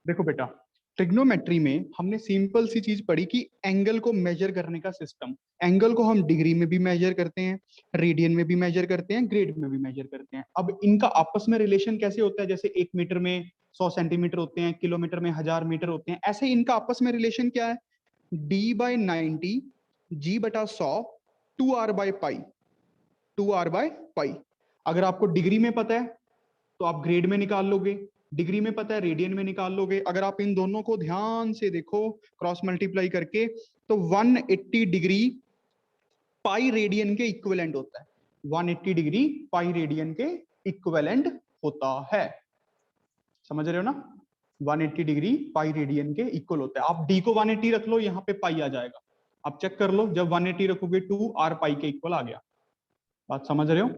देखो बेटा, ट्रिग्नोमेट्री में हमने सिंपल सी चीज पढ़ी कि एंगल को मेजर करने का सिस्टम। एंगल को हम डिग्री में भी मेजर करते हैं, रेडियन में भी मेजर करते हैं, ग्रेड में भी मेजर करते हैं। अब इनका आपस में रिलेशन कैसे होता है? जैसे 1 मीटर में 100 सेंटीमीटर होते हैं, किलोमीटर में 1000 मीटर होते हैं, ऐसे इनका आपस में रिलेशन क्या है? D/90 G/100 2R/पाई, 2R/पाई। अगर आपको डिग्री में पता है तो आप ग्रेड में निकाल लोगे, डिग्री में पता है रेडियन में निकाल लोगे। अगर आप इन दोनों को ध्यान से देखो क्रॉस मल्टीप्लाई करके, तो 180 डिग्री पाई रेडियन के इक्विवेलेंट होता है। 180 डिग्री पाई रेडियन के इक्विवेलेंट होता है। समझ रहे हो ना? 180 डिग्री पाई रेडियन के इक्वल होता है। आप डी को 180 रख लो, यहाँ पे पाई आ जाएगा। आप चेक कर लो, जब 180 रखोगे 2R पाई के इक्वल आ गया। बात समझ रहे हो?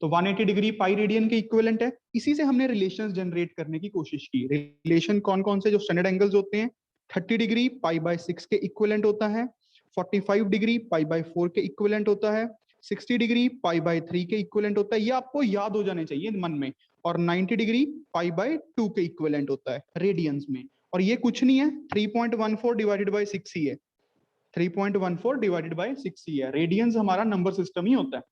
तो 180 डिग्री पाई रेडियन के इक्विवेलेंट है। इसी से हमने रिलेशंस जनरेट करने की कोशिश की। रिलेशन कौन कौन से जो स्टैंडर्ड एंगल्स होते हैं? 30 डिग्री पाई/6 के इक्विवेलेंट होता है, 45 डिग्री पाई/4 के इक्विवेलेंट होता है, 60 डिग्री पाई/3 के इक्विवेलेंट होता है। ये आपको याद हो जाने चाहिए मन में। और 90 डिग्री पाई/2 के इक्विवेलेंट होता है रेडियंस में। और ये कुछ नहीं है, 3.14 डिवाइडेड बाई 6 ही है। 3.14 डिवाइडेड बाई 6 ही है। रेडियंस हमारा नंबर सिस्टम ही होता है।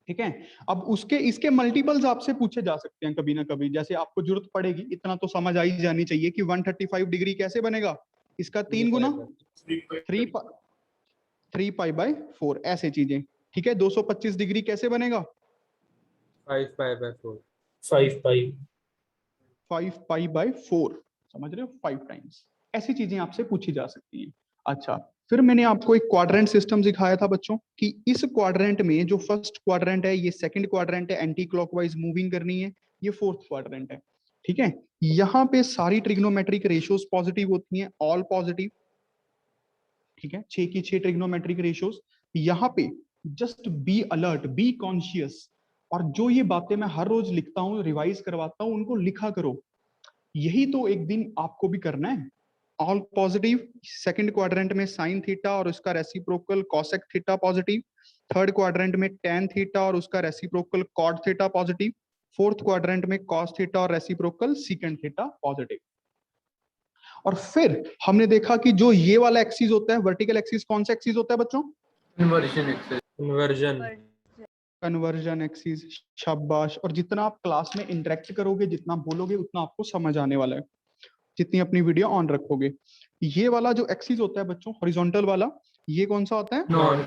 ठीक है। अब उसके इसके मल्टीपल्स आपसे पूछे जा सकते हैं कभी ना कभी, जैसे आपको जरूरत पड़ेगी। इतना तो समझ आई जानी चाहिए कि 135 डिग्री कैसे बनेगा? इसका 3 गुना 3 पाई/4, ऐसे चीजें। ठीक है। 225 डिग्री कैसे बनेगा? 5 पाई/4। 5 पाई/4। समझ रहे हो? 5 टाइम्स। ऐसी चीजें आपसे पूछी जा सकती हैं। अच्छा, फिर मैंने आपको एक क्वाड्रेंट सिस्टम सिखाया था बच्चों कि इस क्वाड्रेंट में जो फर्स्ट क्वाड्रेंट है, ये सेकंड क्वाड्रेंट है, एंटी क्लॉकवाइज मूविंग करनी है, ये फोर्थ क्वाड्रेंट है। ठीक है। यहाँ पे सारी ट्रिग्नोमेट्रिक रेशियोज पॉजिटिव होती हैं, ऑल पॉजिटिव। ठीक है। 6 की 6 ट्रिग्नोमेट्रिक रेशियोज। यहाँ पे just be alert, be conscious. और जो ये बातें मैं हर रोज लिखता हूँ, रिवाइज करवाता हूँ, उनको लिखा करो। यही तो एक दिन आपको भी करना है। ऑल पॉजिटिव, सेकंड क्वाड्रेंट में साइन थीटा और उसका reciprocal cosec theta positive, third quadrant में टेन थीटा और उसका reciprocal cot theta positive, fourth quadrant में कॉस थीटा और रेसिप्रोकल सीकेंट थीटा पॉजिटिव। और फिर हमने देखा कि जो ये वाला एक्सिस होता है, वर्टिकल एक्सिस, कौन सा एक्सिस होता है बच्चों? Conversion axis. शाबाश। और जितना आप क्लास में इंटरेक्ट करोगे, जितना बोलोगे, उतना आपको समझ आने वाला है, जितनी अपनी वीडियो ऑन रखोगे। ये वाला जो एक्सिस होता है बच्चों, हॉरिजॉन्टल वाला, ये कौन सा होता है? Non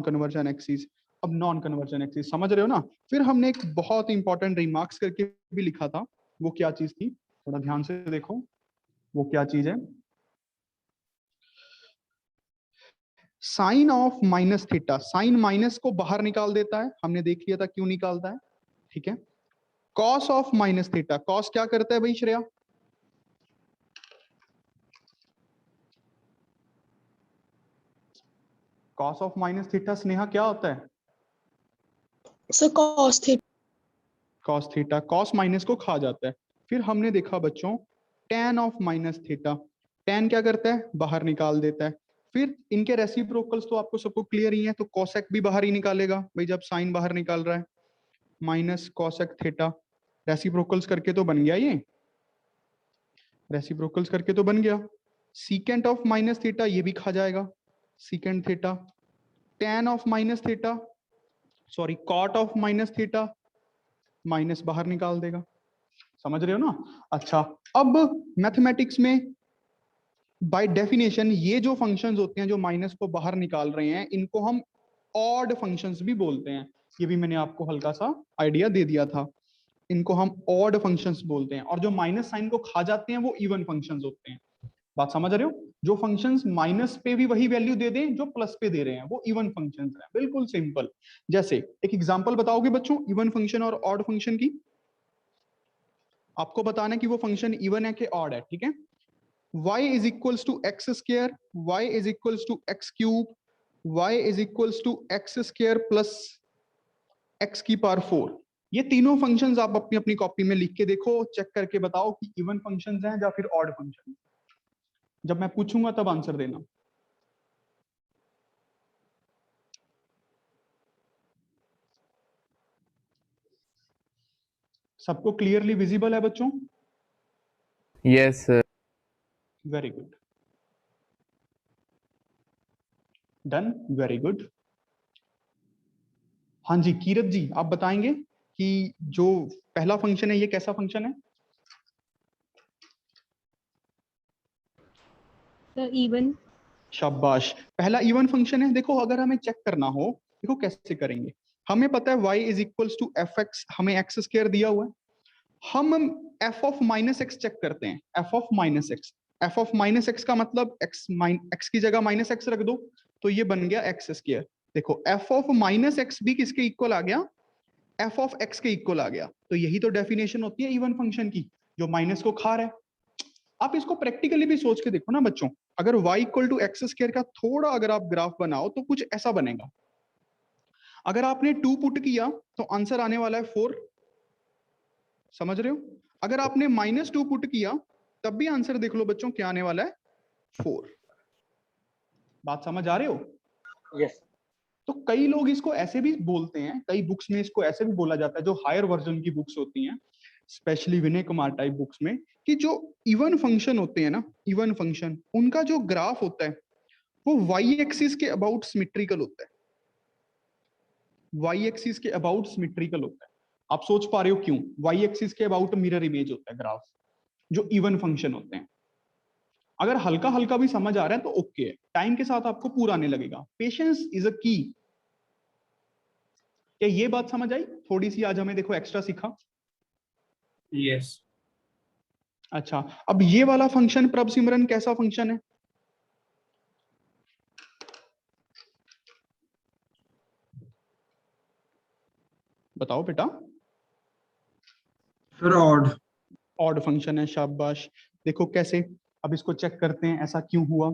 conversion axis. अब नॉन कन्वर्जन एक्सिस समझ रहे हो ना? फिर हमने एक बहुत इंपॉर्टेंट रिमार्क्स करके भी लिखा था। वो क्या चीज थी? थोड़ा ध्यान से देखो, वो क्या चीज है? Sine of minus theta. Sine minus को बाहर निकाल देता है, हमने देख लिया था क्यों निकालता है। ठीक है। Cos of minus theta, cos क्या करता है भाई Shreya? Cos of minus theta Sneha क्या होता है? Sir cos theta. Cos theta, cos minus को खा जाता है। फिर हमने देखा बच्चों ten of minus theta. Ten क्या करता है? बाहर निकाल देता है। फिर इनके रेसिप्रोकल्स तो आपको सबको क्लियर ही है, तो कॉसेक भी बाहर ही निकालेगा भाई, जब साइन बाहर निकाल रहा है। माइनस कॉसेक थीटा, रेसिप्रोकल्स करके तो बन गया, ये रेसिप्रोकल्स करके तो बन गया। सीकेंट ऑफ माइनस थीटा, ये भी खा जाएगा, secant theta. Tan of minus theta, sorry cot of minus theta, minus बाहर निकाल देगा। समझ रहे हो ना? अच्छा, अब मैथमेटिक्स में बाय डेफिनेशन ये जो फंक्शंस होते हैं जो माइनस को बाहर निकाल रहे हैं, इनको हम ऑड फंक्शंस भी बोलते हैं। ये भी मैंने आपको हल्का सा आइडिया दे दिया था। इनको हम ऑड फंक्शंस बोलते हैं। और जो माइनस साइन को खा जाते हैं वो इवन फंक्शंस होते हैं। बात समझ रहे हो? जो फंक्शंस माइनस पे भी वही वैल्यू दे दें जो प्लस पे दे रहे हैं, वो इवन फंक्शंस हैं। बिल्कुल सिंपल। जैसे एक एग्जांपल बताओगे बच्चों इवन फंक्शन और ऑड फंक्शन की? आपको बताना है कि वो फंक्शन इवन है कि ऑड है। ठीक है। y is equals to x square, y is equals to x cube, y is equals to x square plus x की पावर 4। ये तीनों फंक्शंस आप अपनी अपनी कॉपी में लिख के देखो, चेक करके बताओ कि इवन फंक्शंस हैं या फिर ऑड फंक्शन। जब मैं पूछूंगा तब आंसर देना। सबको क्लियरली विजिबल है बच्चों? Yes sir. Very good, done, very good. हाँ जी कीरत जी, आप बताएंगे कि जो पहला फंक्शन है ये कैसा फंक्शन है? Sir even. शाबाश, पहला इवन फंक्शन है। देखो अगर हमें चेक करना हो, देखो कैसे करेंगे। हमें पता है y is equals to F X, हमें एक्स स्क्वायर दिया हुआ है। हम f of minus X check करते हैं, f of minus X. f of minus X का मतलब x की जगह माइनस एक्स रख दो, तो ये बन गया एक्स स्क्वायर। देखो f ऑफ माइनस एक्स भी किसके इक्वल आ गया? f ऑफ x के इक्वल आ गया। तो यही तो डेफिनेशन होती है इवन फंक्शन की, जो माइनस को खा रहा है। आप इसको प्रैक्टिकली भी सोच के देखो ना बच्चों, अगर y equal to X square का थोड़ा अगर आप ग्राफ बनाओ तो कुछ ऐसा बनेगा। अगर आपने 2 पुट किया तो आंसर आने वाला है 4, समझ रहे हो? अगर आपने -2 पुट किया तब भी आंसर देख लो बच्चों क्या आने वाला है, 4। बात समझ आ रहे हो? यस। तो कई लोग इसको ऐसे भी बोलते हैं, कई बुक्स में इसको ऐसे भी बोला जाता है, जो हायर वर्जन की बुक्स होती हैं, specially Vinay Kumar type books में, कि जो इवन फंक्शन होते हैं ना, इवन फंक्शन, उनका जो ग्राफ होता है वो वाई एक्सिस के अबाउट सिमेट्रिकल होता है। वाई एक्सिस के अबाउट सिमेट्रिकल होता है। आप सोच पा रहे हो क्यों? वाई एक्सिस के अबाउट मिरर इमेज होता है ग्राफ, जो इवन फंक्शन होते हैं। अगर हल्का हल्का भी समझ आ रहा है तो ओके है, टाइम के साथ आपको पूरा आने लगेगा। पेशेंस इज अ की। क्या ये बात समझ आई? थोड़ी सी आज हमें देखो एक्स्ट्रा सीखा। यस। अच्छा, अब ये वाला फंक्शन प्रभ सिमरन कैसा फंक्शन है? बताओ बेटा। फिर ऑड फंक्शन है, शाबाश। देखो कैसे, अब इसको चेक करते हैं ऐसा क्यों हुआ।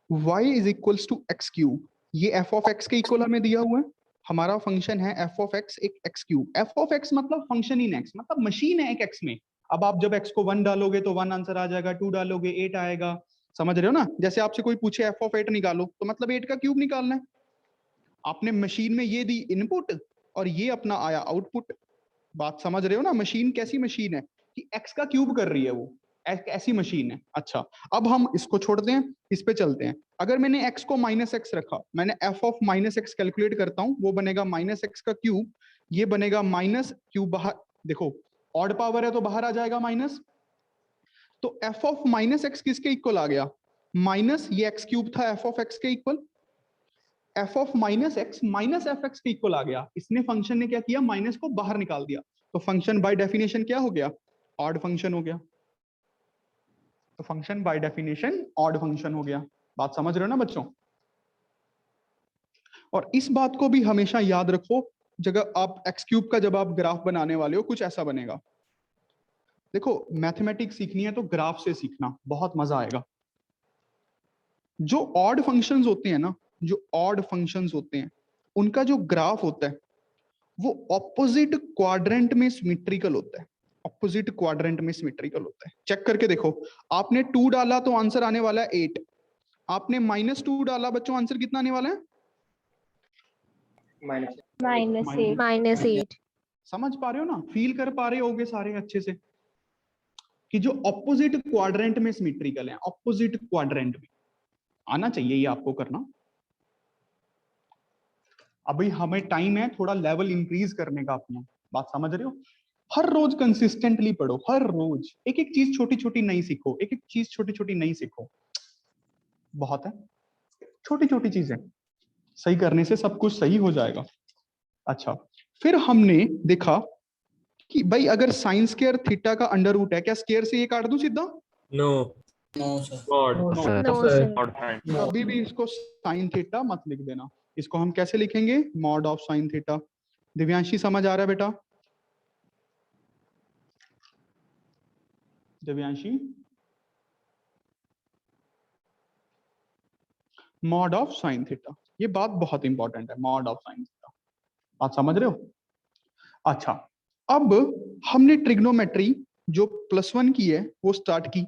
y is equals to X cube, ये f ऑफ x के इक्वल हमें दिया हुआ है। हमारा फंक्शन है f ऑफ x एक x cube. f of x मतलब फंक्शन इन x, मतलब मशीन है एक x में। अब आप जब x को 1 डालोगे तो 1 आंसर आ जाएगा, 2 डालोगे 8 आएगा। समझ रहे हो ना? जैसे आपसे कोई पूछे f ऑफ 8 निकालो तो मतलब 8 का क्यूब निकालना है। आपने मशीन में ये दी इनपुट और ये अपना आया आउटपुट। बात समझ रहे हो ना? मशीन कैसी मशीन है कि x का क्यूब कर रही है, वो ऐसी मशीन है। अच्छा, अब हम इसको छोड़ते हैं, इस पे चलते हैं। अगर मैंने x को -x रखा, मैंने f ऑफ -x कैलकुलेट करता हूं, वो बनेगा -x का क्यूब, ये बनेगा माइनस क्यूब बाहर। देखो ऑड पावर है तो बाहर आ जाएगा माइनस। तो f ऑफ -x किसके इक्वल आ गया? माइनस ये x क्यूब था f ऑफ x के equal, f of -x minus F x के इक्वल आ गया। इसने फंक्शन ने क्या किया? माइनस को बाहर निकाल दिया। तो फंक्शन बाय डेफिनेशन क्या हो गया? ऑड फंक्शन हो गया। तो function by definition odd function हो गया। बात समझ रहे हो ना बच्चों? और इस बात को भी हमेशा याद रखो, जब आप एक्स क्यूब का जब आप ग्राफ बनाने वाले हो, कुछ ऐसा बनेगा। देखो मैथमेटिक्स सीखनी है तो ग्राफ से सीखना, बहुत मजा आएगा। जो ऑड फंक्शंस होते हैं ना, जो ऑड फंक्शंस होते हैं, उनका जो ग्राफ होता है वो ऑपोजिट क्वाड्रेंट में सिमेट्रिकल होता है। ऑपोजिट क्वाड्रेंट में सिमेट्रिकल होता है। चेक करके देखो, आपने 2 डाला तो आंसर आने वाला है 8, आपने -2 डाला बच्चों, आंसर कितना आने वाला है? -8। समझ पा रहे हो ना? फील कर पा रहे होगे सारे अच्छे से कि जो ऑपोजिट क्वाड्रेंट में सिमेट्रिकल है, ऑपोजिट क्वाड्रेंट में आना चाहिए ये आपको करना। अभी हमें टाइम है थोड़ा लेवल इंक्रीज करने का अपना। बात समझ रहे हो? हर रोज कंसिस्टेंटली पढ़ो, हर रोज एक एक चीज छोटी छोटी नई सीखो, एक एक चीज छोटी छोटी नई सीखो। बहुत है, छोटी छोटी चीजें सही करने से सब कुछ सही हो जाएगा। अच्छा, फिर हमने देखा कि भाई अगर साइन स्क्वायर थीटा का अंडर रूट है, क्या स्क्वायर से ये काट दूं सीधा? नो। कभी भी इसको साइन थीटा मत लिख देना। इसको हम कैसे लिखेंगे? Mod of sine theta. Divyanshi समझ आ रहा है बेटा? Divyanshi, mod of sine theta, ये बात बहुत इंपॉर्टेंट है, मॉड ऑफ साइन थीटा। आप समझ रहे हो? अच्छा, अब हमने ट्रिग्नोमेट्री जो +1 की है वो स्टार्ट की।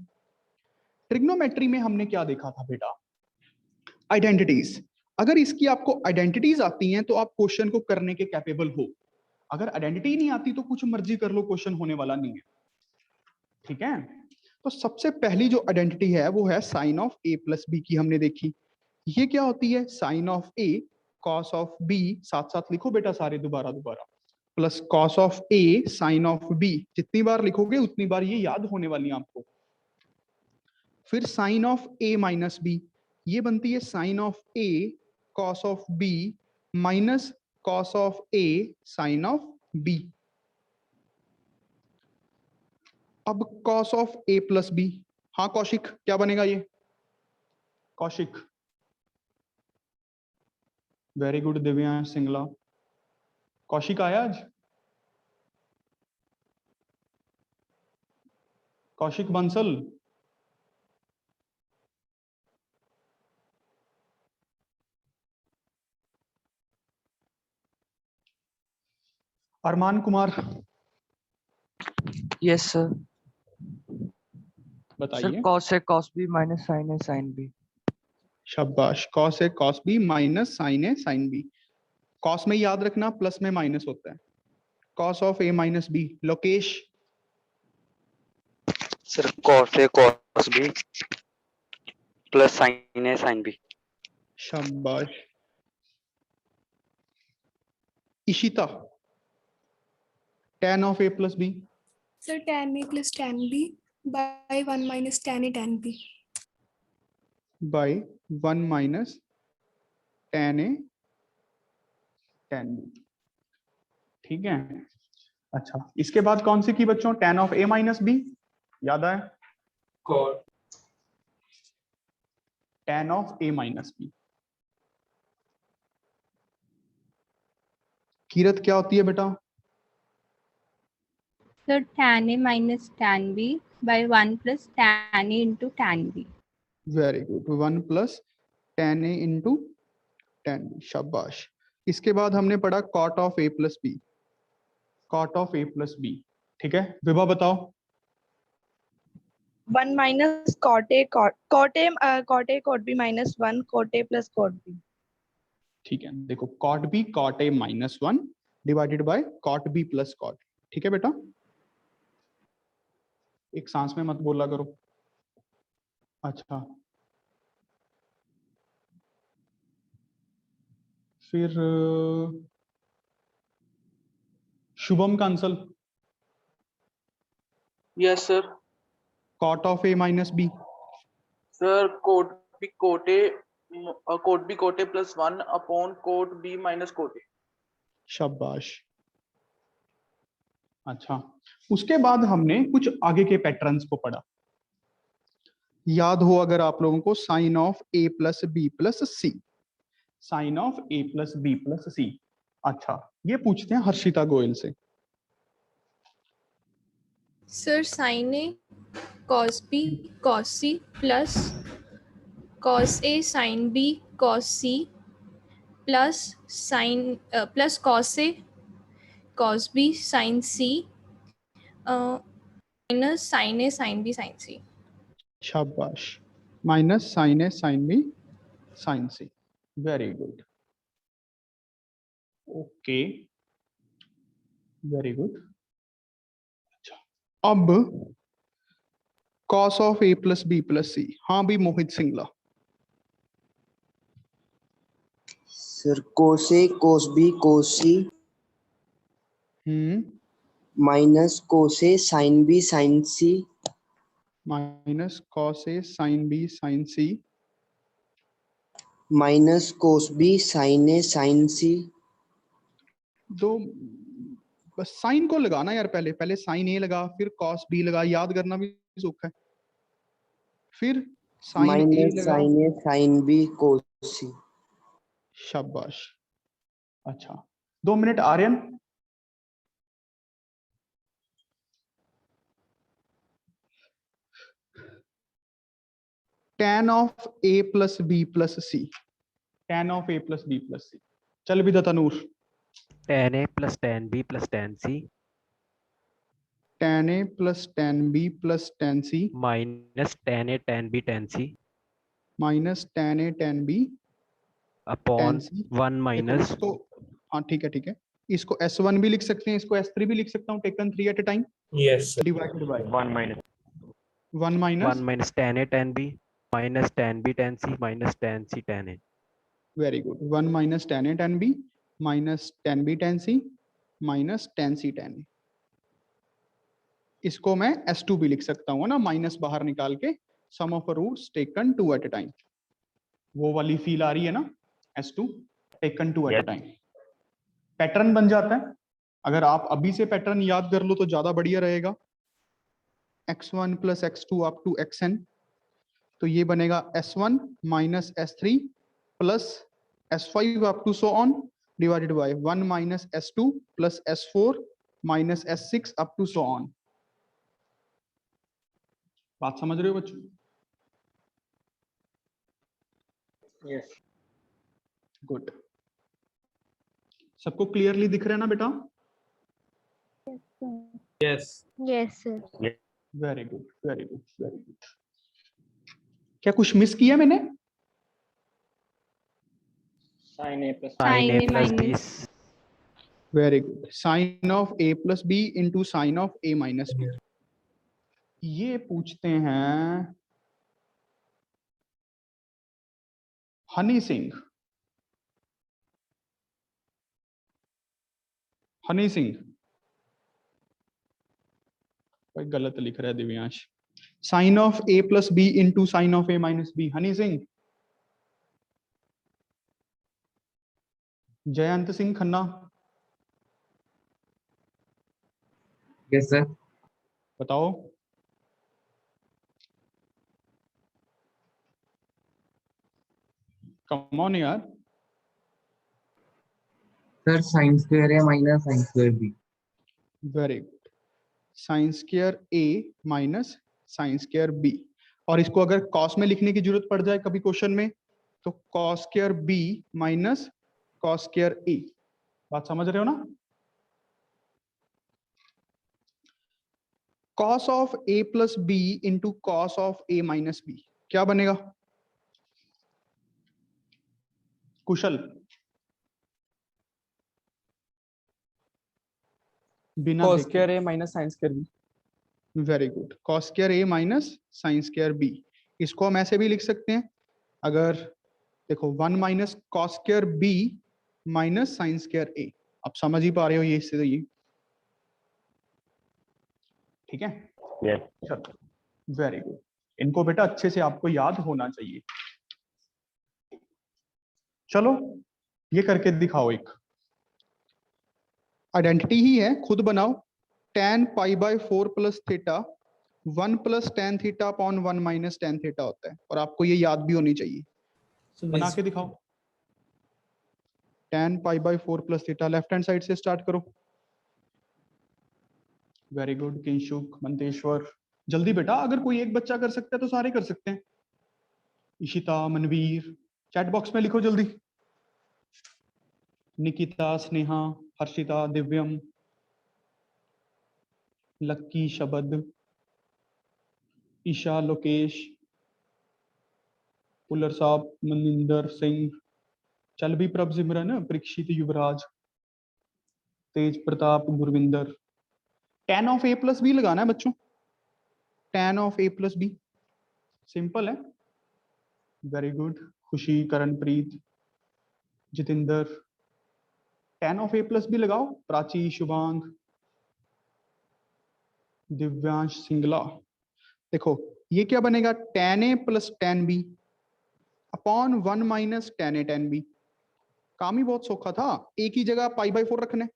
ट्रिग्नोमेट्री में हमने क्या देखा था बेटा? आइडेंटिटीज। अगर इसकी आपको आइडेंटिटीज आती हैं तो आप क्वेश्चन को करने के कैपेबल हो। अगर आइडेंटिटी नहीं आती तो कुछ मर्जी कर लो, क्वेश्चन होने वाला नहीं है। ठीक है, तो सबसे पहली जो आइडेंटिटी है वो है sine of A plus B की, हमने देखी। ये क्या होती है? Sine of A cos of B, साथ साथ लिखो बेटा सारे दोबारा दोबारा, plus cos of A sine of B. जितनी बार लिखोगे उतनी बार ये याद होने वाली है आपको। फिर sine of A minus B, ये बनती है sine of A cos of B minus cos of A sine of B. अब cos of A plus B, हाँ कौशिक क्या बनेगा ये? Kaushik, very good Divyansh Singla. कौशिक आया आज? Kaushik Bansal, Arman Kumar yes sir. Sir बताइए। कॉस है कॉस बी माइनस साइन है साइन बी। शाबाश, कॉस है कॉस बी माइनस साइन है साइन बी। कॉस में याद रखना प्लस में माइनस होता है। Cos of A minus B, Lokesh. Sir cos A cos B plus sine A sine B. शाबाश। Ishita, tan of A plus B. Sir, tan A plus tan B by 1 minus tan A tan B. By 1 minus tan A tan B. ठीक है, अच्छा इसके बाद कौन सी की बच्चों? tan of A minus B, याद आया? Cot. tan of A minus B. Kirat क्या होती है बेटा? So tan A minus tan B by 1 plus tan A into tan B. Very good, 1 plus tan A into tan B, शाबाश। इसके बाद हमने पढ़ा cot of A plus B, cot of A plus B. ठीक है, विभा बताओ। 1 minus cot A cot B minus 1 cot A plus cot B. ठीक है, देखो cot b cot a minus 1 divided by cot b plus cot। ठीक है बेटा, एक सांस में मत बोला करो। अच्छा, फिर Shubham Kansal, yes sir. cot of a minus b। Sir cot B cot A plus 1 upon cot B minus cot A. शाबाश। अच्छा, उसके बाद हमने कुछ आगे के पैटर्न्स को पढ़ा। याद हो अगर आप लोगों को, sine of A plus B plus C, sine of A plus B plus C. अच्छा, ये पूछते हैं हर्षिता गोयल से। Sir, sin A cos B cos C plus cos A sin B cos C plus plus cos A cos B sin C minus sin A sin B sin C. शाबाश, minus sine A sine B sine C, very good. Okay, very good. अच्छा, अब cos of A plus B plus C, हाँ भी Mohit Singla. Sir cos A cos B cos C minus cos A sine B sine C minus cos A sine B sine C minus cos B sine A sine C. तो बस sign को लगाना यार, पहले पहले sign ए लगा, फिर कॉस बी लगा, याद करना भी सुख है। फिर साइन ए माइनस लगा, sine A sine B cos C. शाबाश। अच्छा, 2 minute Aryan. tan of A plus B plus C, tan of A plus B plus C. चल भी Tanur. tan A plus tan B plus tan C tan A plus tan B plus tan C minus tan A tan B tan C minus tan A tan B upon tan C 1 minus इसको, हाँ ठीक है ठीक है, इसको S1 भी लिख सकते हैं, इसको S3 भी लिख सकता हूँ, taken 3 at a time, Yes, sir. Divided by 1 minus 1 minus, 1 minus tan A tan B minus tan B tan C minus tan C tan A। Very good, 1 minus tan A tan B minus tan B tan C minus tan C tan A। इसको मैं S2 भी लिख सकता हूँ ना, minus बाहर निकाल के, sum of roots taken 2 at a time, वो वाली फील आ रही है ना, S2 taken 2 at a time. Pattern बन जाता है, अगर आप अभी से पैटर्न याद कर लो तो ज्यादा बढ़िया रहेगा। x1 plus x2 up to xn, तो ये बनेगा s1 minus s3 plus s5 up to so on divided by 1 minus s2 plus s4 minus s6 up to so on. बात समझ रहे हो बच्चों? Yes. गुड, सबको क्लियरली दिख रहा है ना बेटा? Yes. Yes, sir. Very good very good very good. क्या कुछ मिस किया मैंने? Sin A plus sin A Sin A plus B minus. Very good, sine of a plus B into sine of a minus B. ये पूछते हैं हनी सिंह, हनी सिंह, भाई गलत लिख रहा है Divyansh, sine of a plus B into sine of a minus B, Honey Singh, Jayant Singh Khanna, yes sir बताओ। Come on यार, sir sin square A minus sin square B very good, sine square a minus sine square b, और इसको अगर cos में लिखने की जरूरत पड़ जाए कभी क्वेश्चन में, तो cos square b minus cos square a। बात समझ रहे हो ना? Cos of a plus B into cos of a minus B क्या बनेगा? कुशल, बिना cos देखे। square A minus sin square B। Very good, cos square a minus sine square b, इसको हम ऐसे भी लिख सकते हैं, अगर देखो 1 minus cos square b minus sine square a, आप समझ ही पा रहे हो ये इससे, तो ये ठीक है। yes चलो वेरी गुड, इनको बेटा अच्छे से आपको याद होना चाहिए। चलो ये करके दिखाओ, एक आइडेंटिटी ही है, खुद बनाओ। tan pi by 4 plus theta 1 plus tan theta upon 1 minus tan theta होता है, और आपको ये याद भी होनी चाहिए। बना के दिखाओ। tan pi by 4 plus theta, left hand side से स्टार्ट करो। वेरी गुड किंशुक, मंतेश्वर, जल्दी बेटा, अगर कोई एक बच्चा कर सकता है तो सारे कर सकते हैं। इशिता, मनवीर, चैट बॉक्स में लिखो जल्दी। निकिता, स्नेहा, हर्षिता, दिव्यम, लक्की, शबद, ईशा, लोकेश, पुलर साहब, मनिंदर सिंह, चल भी Prabh, Simran, Parikshit, Yuvraj, Tej Pratap, Gurvinder. tan of a plus B लगाना है बच्चों, tan of a plus B, simple है। Very good, Khushi, Karanpreet, Jitendra, tan of a plus B लगाओ। प्राची, शुभांग, दिव्यांश, सिंगला। देखो ये क्या बनेगा, tan a plus tan b upon 1 minus tan a tan b। काम ही बहुत सौखा था, एक ही जगह पाई बाय 4 रखने।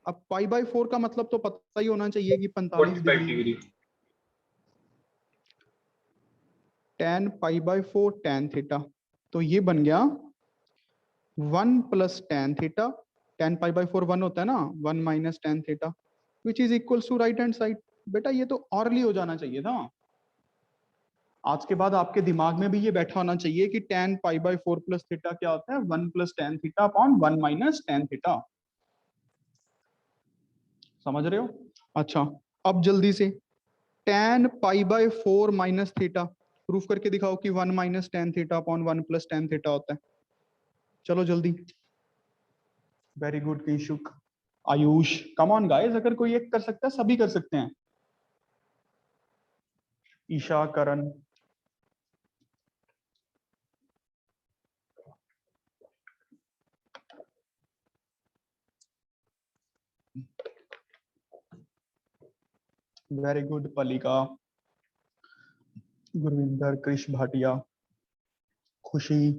अब पाई बाय 4 का मतलब तो पता ही होना चाहिए कि 45 45 degree. degree. tan pi by 4 tan theta, तो ये बन गया 1 plus tan theta, tan pi by 4 1 होता है ना, 1 minus tan theta which is equals to right hand side. बेटा ये तो ऑरली हो जाना चाहिए था, आज के बाद आपके दिमाग में भी ये बैठा होना चाहिए कि tan pi by 4 plus theta क्या होता है, 1 plus tan theta upon 1 minus tan theta. समझ रहे हो? अच्छा अब जल्दी से tan pi by 4 minus theta proof करके दिखाओ कि 1 minus tan theta upon 1 plus tan theta होता है। चलो जल्दी। Very good Kishuk, Ayush, come on guys, अगर कोई एक कर सकता है सभी कर सकते हैं। ईशा, करण, वेरी गुड पलिका, गुरविंदर, कृष भाटिया, खुशी,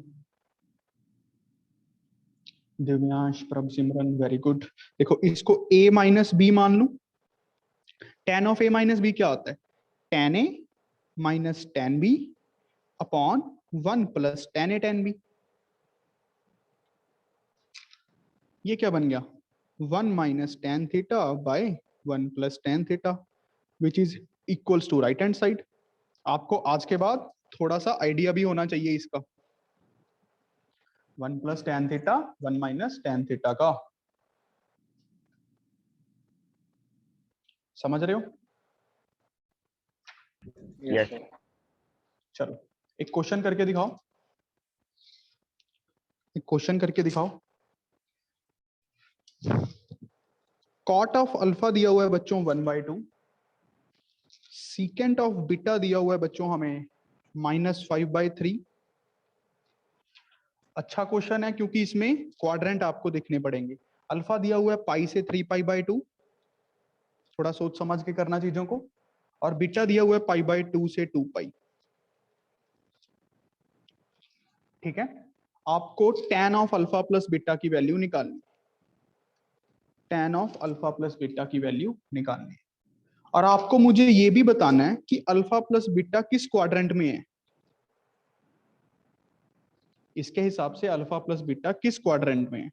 दिव्यांश, प्रभ सिमरन, वेरी गुड। देखो इसको a माइनस बी मान लू। tan of a minus B क्या होता है? tan a minus tan b upon 1 plus tan a tan b। ये क्या बन गया? 1 minus tan theta by 1 plus tan theta, which is equals to right hand side. आपको आज के बाद थोड़ा सा आइडिया भी होना चाहिए इसका। 1 plus tan theta 1 minus tan theta का, समझ रहे हो? Yes, sir. चलो एक क्वेश्चन करके दिखाओ, एक क्वेश्चन करके दिखाओ। कॉट ऑफ अल्फा दिया हुआ है बच्चों 1/2, सीकेंट ऑफ बीटा दिया हुआ है बच्चों हमें -5/3। अच्छा क्वेश्चन है क्योंकि इसमें क्वाड्रेंट आपको दिखने पड़ेंगे। अल्फा दिया हुआ है पाई से 3π/2, थोड़ा सोच समझ के करना चीजों को। और बीटा दिया हुआ है π/2 से 2π। ठीक है, आपको tan of alpha plus beta की वैल्यू निकालनी, tan of alpha plus beta की वैल्यू निकालनी। और आपको मुझे ये भी बताना है कि अल्फा प्लस बीटा किस क्वाड्रेंट में है। इसके हिसाब से अल्फा प्लस बीटा किस क्वाड्रेंट में है।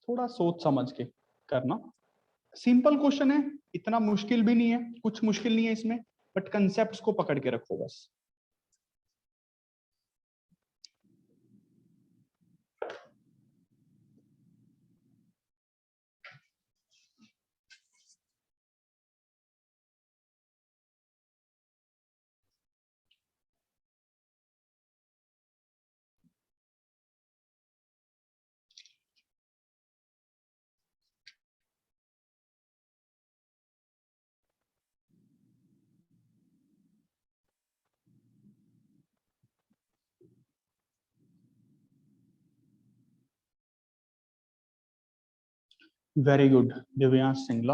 थोड़ा सोच समझ के करना। सिंपल क्वेश्चन है, इतना मुश्किल भी नहीं है, कुछ मुश्किल नहीं है इसमें, बट कंसेप्ट्स को पकड़ के रखो बस। वेरी गुड दिव्यांश सिंगला,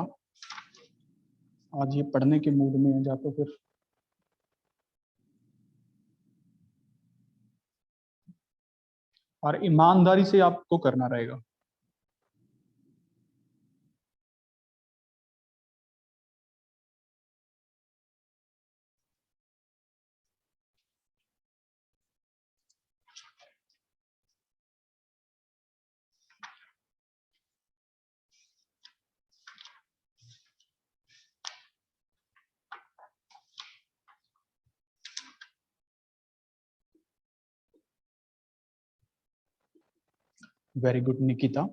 आज ये पढ़ने के मूड में है, जाते फिर और ईमानदारी से आपको करना रहेगा। Very good Nikita,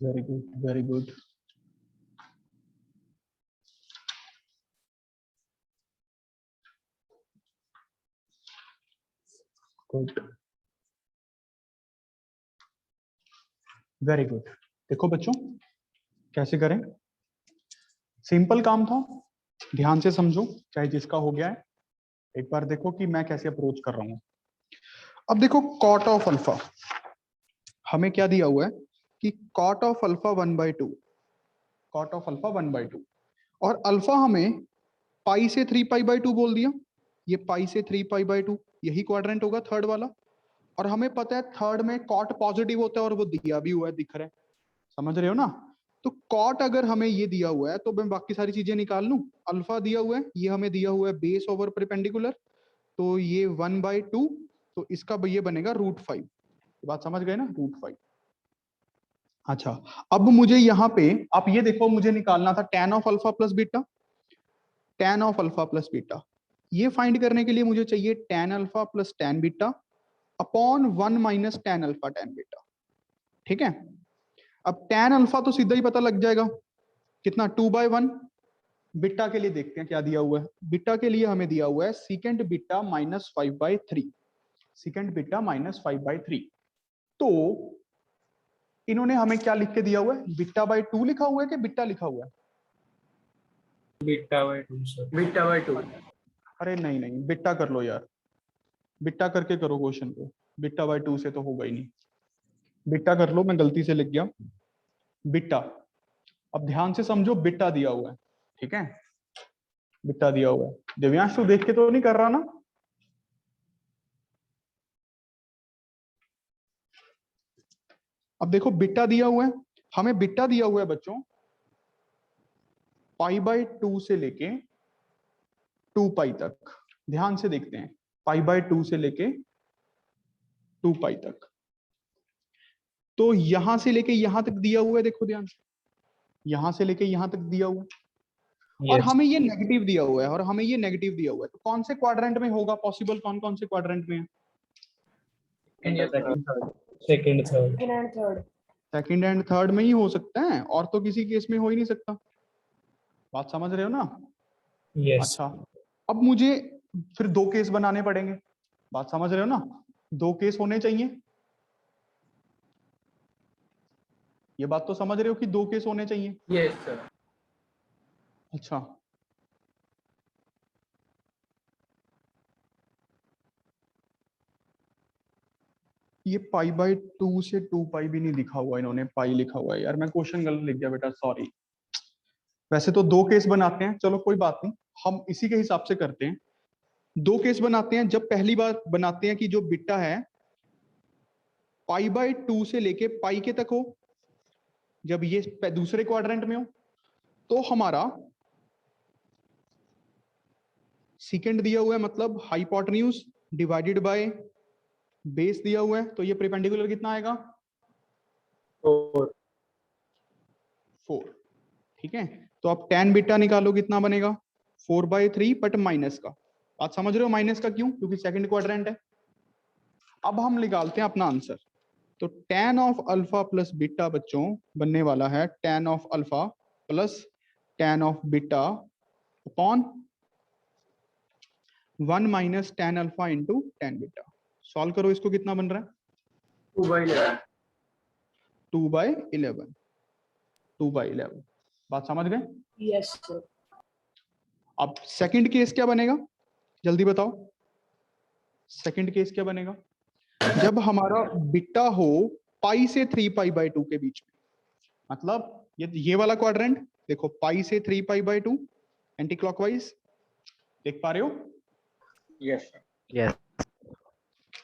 very good very good. Good, very good. देखो बच्चों कैसे करें, सिंपल काम था, ध्यान से समझो, चाहे जिसका हो गया है। एक बार देखो कि मैं कैसे अप्रोच कर रहा हूं। अब देखो कॉट ऑफ अल्फा हमें क्या दिया हुआ है कि cot of alpha 1/2, cot of alpha 1/2, और अल्फा हमें पाई से 3π/2 बोल दिया। ये पाई से 3π/2 यही क्वाड्रेंट होगा थर्ड वाला। और हमें पता है थर्ड में कॉट पॉजिटिव होता है और वो दिया भी हुआ है, दिख रहा है, समझ रहे हो ना। तो कॉट अगर हमें ये दिया हुआ है तो मैं बाकी सारी चीजें निकाल लूं। अल्फा दिया हुआ है, ये हमें दिया हुआ है बेस ओवर परपेंडिकुलर, तो ये 1/2, तो इसका ये बनेगा √5। बात समझ गए ना, √5। अच्छा, अब मुझे यहाँ पे आप ये देखो, मुझे निकालना था tan of alpha plus beta. tan of alpha plus beta ये फाइंड करने के लिए मुझे चाहिए tan alpha plus tan beta upon 1 minus tan alpha tan beta. ठीक है, अब tan अल्फा तो सीधा ही पता लग जाएगा, कितना 2/1। बीटा के लिए देखते हैं क्या दिया हुआ है। बीटा के लिए हमें दिया हुआ है सीकेंड बीटा माइनस 5/3, सीकेंड बीटा माइनस 5/3। तो इन्होंने हमें क्या लिख के दिया हुआ है, बीटा/2 लिखा हुआ है कि बीटा लिखा हुआ है? बीटा/2 सर, बीटा/2। अरे नहीं नहीं, बीटा कर लो यार, बीटा करके करो क्वेश्चन को, बीटा/2 से तो होगा ही नहीं। बीटा कर लो, मैं गलती से लिख गया बीटा। अब ध्यान से समझो, बीटा दिया हुआ है, ठीक है, बीटा दिया हुआ है। दिव्यांश तू देख के तो नहीं कर रहा ना? अब देखो बीटा दिया हुआ है, हमें बीटा दिया हुआ है बच्चों π/2 से लेके 2π तक। ध्यान से देखते हैं, π/2 से लेके 2π तक। तो यहां से लेके यहां तक दिया हुआ है, देखो ध्यान से, यहां से लेके यहां तक दिया हुआ है। और हमें ये नेगेटिव दिया हुआ है, और हमें ये नेगेटिव दिया हुआ है। तो कौन से क्वाड्रेंट में होगा पॉसिबल, कौन कौन से क्वाड्रेंट में है? Second, third. Second and third में ही हो सकता है, और तो किसी केस में हो ही नहीं सकता। बात समझ रहे हो ना? यस। अच्छा, अब मुझे फिर 2 केस बनाने पड़ेंगे। बात समझ रहे हो ना? 2 केस होने चाहिए। ये बात तो समझ रहे हो कि 2 केस होने चाहिए? Yes sir. अच्छा, ये π/2 से 2π भी नहीं लिखा हुआ इन्होंने, पाई लिखा हुआ है यार, मैं क्वेश्चन गलत लिख गया बेटा, सॉरी। वैसे तो 2 केस बनाते हैं, चलो कोई बात नहीं, हम इसी के हिसाब से करते हैं। 2 केस बनाते हैं। जब पहली बार बनाते हैं कि जो बीटा है π/2 से लेके पाई के तक हो, जब ये दूसरे क्वाड्रेंट में हो, तो हमारा सेकंड दिया हुआ है, मतलब हाइपोटेन्यूज डिवाइडेड बाय बेस दिया हुआ है, तो ये परपेंडिकुलर कितना आएगा? 4। ठीक है, तो आप tan बीटा निकालो, कितना बनेगा? 4/3 बट माइनस का। आप समझ रहे हो माइनस का क्यों? क्योंकि सेकंड क्वाड्रेंट है। अब हम निकालते हैं अपना आंसर। तो tan of alpha plus beta बच्चों बनने वाला है tan of alpha plus tan of beta upon 1 minus tan alpha into tan beta. Solve करो इसको, कितना बन रहा है? 2/11। 2/11। बात समझ गए? Yes sir. अब सेकंड केस क्या बनेगा, जल्दी बताओ। सेकंड केस क्या बनेगा? जब हमारा बीटा हो पाई से 3π/2 के बीच में, मतलब ये वाला क्वाड्रेंट देखो, पाई से 3π/2 एंटी क्लॉकवाइज, देख पा रहे हो? Yes sir. यस।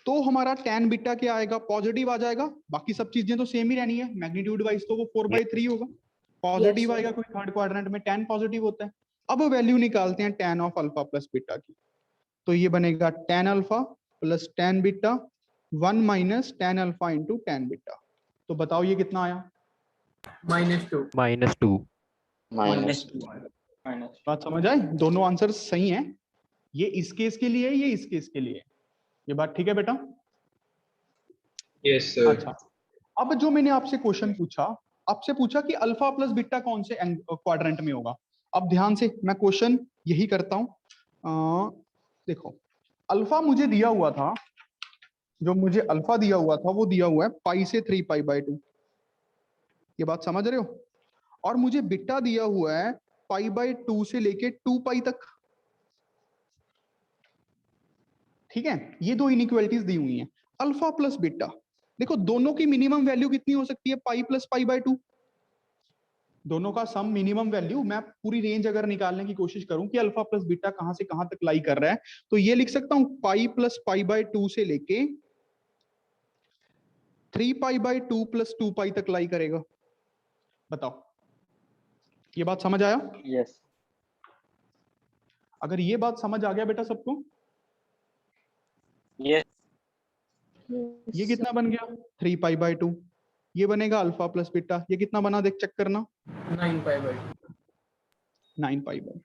तो हमारा tan बीटा क्या आएगा? पॉजिटिव आ जाएगा। बाकी सब चीजें तो सेम ही रहनी है, मैग्नीट्यूड वाइज तो वो 4/3 होगा। पॉजिटिव आएगा, कोई थर्ड क्वाड्रेंट में tan पॉजिटिव होता है। अब वैल्यू निकालते हैं tan of alpha plus beta की। तो ये बनेगा tan alpha plus tan beta 1 minus tan alpha into tan beta. तो बताओ ये कितना आया? -2। -2। बात समझ आए? दोनों आंसर सही हैं। ये इस केस के लिए है, ये इस केस के लिए है। ये बात ठीक है बेटा? Yes sir. अच्छा, अब जो मैंने आपसे क्वेश्चन पूछा, आपसे पूछा कि अल्फा प्लस बीटा कौन से क्वाड्रेंट में होगा। अब ध्यान से मैं क्वेश्चन यही करता हूं। देखो, अल्फा मुझे दिया हुआ था, जो मुझे अल्फा दिया हुआ था वो दिया हुआ है पाई से 3π/2। ये बात समझ रहे हो? और मुझे बीटा दिया हुआ है π/2 से लेके 2π तक। ठीक है, ये दो इनइक्वालिटीज दी हुई हैं। अल्फा प्लस बीटा, देखो दोनों की मिनिमम वैल्यू कितनी हो सकती है? Pi plus π/2। दोनों का सम मिनिमम वैल्यू, मैं पूरी रेंज अगर निकालने की कोशिश करूं कि अल्फा प्लस बीटा कहां से कहां तक लाई कर रहा है, तो ये लिख सकता हूं पाई प्लस π/2 से लेके 3π/2 प्लस 2π तक लाई करेगा। बताओ, ये बात समझ आया? यस। अगर ये बात समझ आ गया बेटा सबको, Yes. ये कितना बन गया 3 पाई बाय 2, ये बनेगा अल्फा प्लस बीटा, ये कितना बना देख चेक करना 9 pi by 9 पाई बाय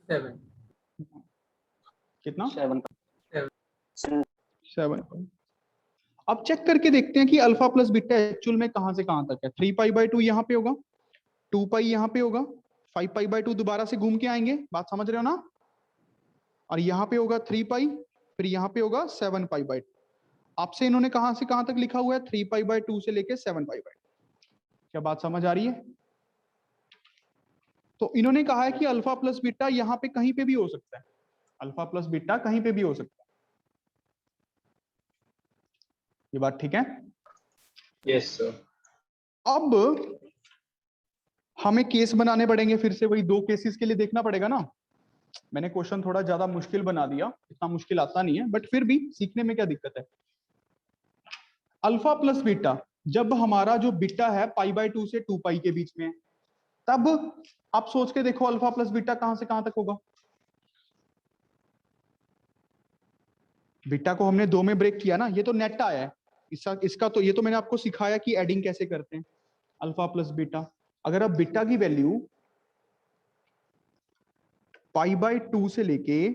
7. कितना 7. 7 पाई। अब चेक करके देखते हैं कि अल्फा प्लस बीटा एक्चुअल में कहां से कहां तक है। 3 पाई बाय 2 यहाँ पे होगा, 2 पाई यहाँ पे होगा, 5 पाई बाय 2 दोबारा से घूम के आएंगे, बात समझ रहे हो ना, और यहाँ पे होगा 3 पाई, फिर यहाँ पे होगा 7 पाई बाय 2। आपसे इन्होंने कहां से कहां तक लिखा हुआ है 3 पाई बाय 2 से लेके 7 पाई बाय 2। क्या बात समझ आ रही है? तो इन्होंने कहा है कि अल्फा प्लस बीटा यहाँ पे कहीं पे भी हो सकता है, अल्फा प्लस बीटा कहीं पे भी हो सकता है। ये बात ठीक है? Yes, sir. अब हमें केस बनाने पड़ेंगे, फिर से वही 2 केसेस के लिए देखना पड़ेगा ना। मैंने क्वेश्चन थोड़ा ज्यादा मुश्किल बना दिया, इतना मुश्किल आता नहीं है, बट फिर भी सीखने में क्या दिक्कत है। अल्फा प्लस बीटा जब हमारा जो बीटा है पाई बाय 2 से 2 पाई के बीच में है, तब आप सोच के देखो अल्फा प्लस बीटा कहां से कहां तक होगा। बीटा को हमने 2 में ब्रेक किया ना, ये तो नेट आया है इसका तो ये तो मैंने आपको सिखाया कि एडिंग कैसे करते हैं अल्फा प्लस बीटा। अगर अब बीटा की वैल्यू पाई बाय 2 से लेके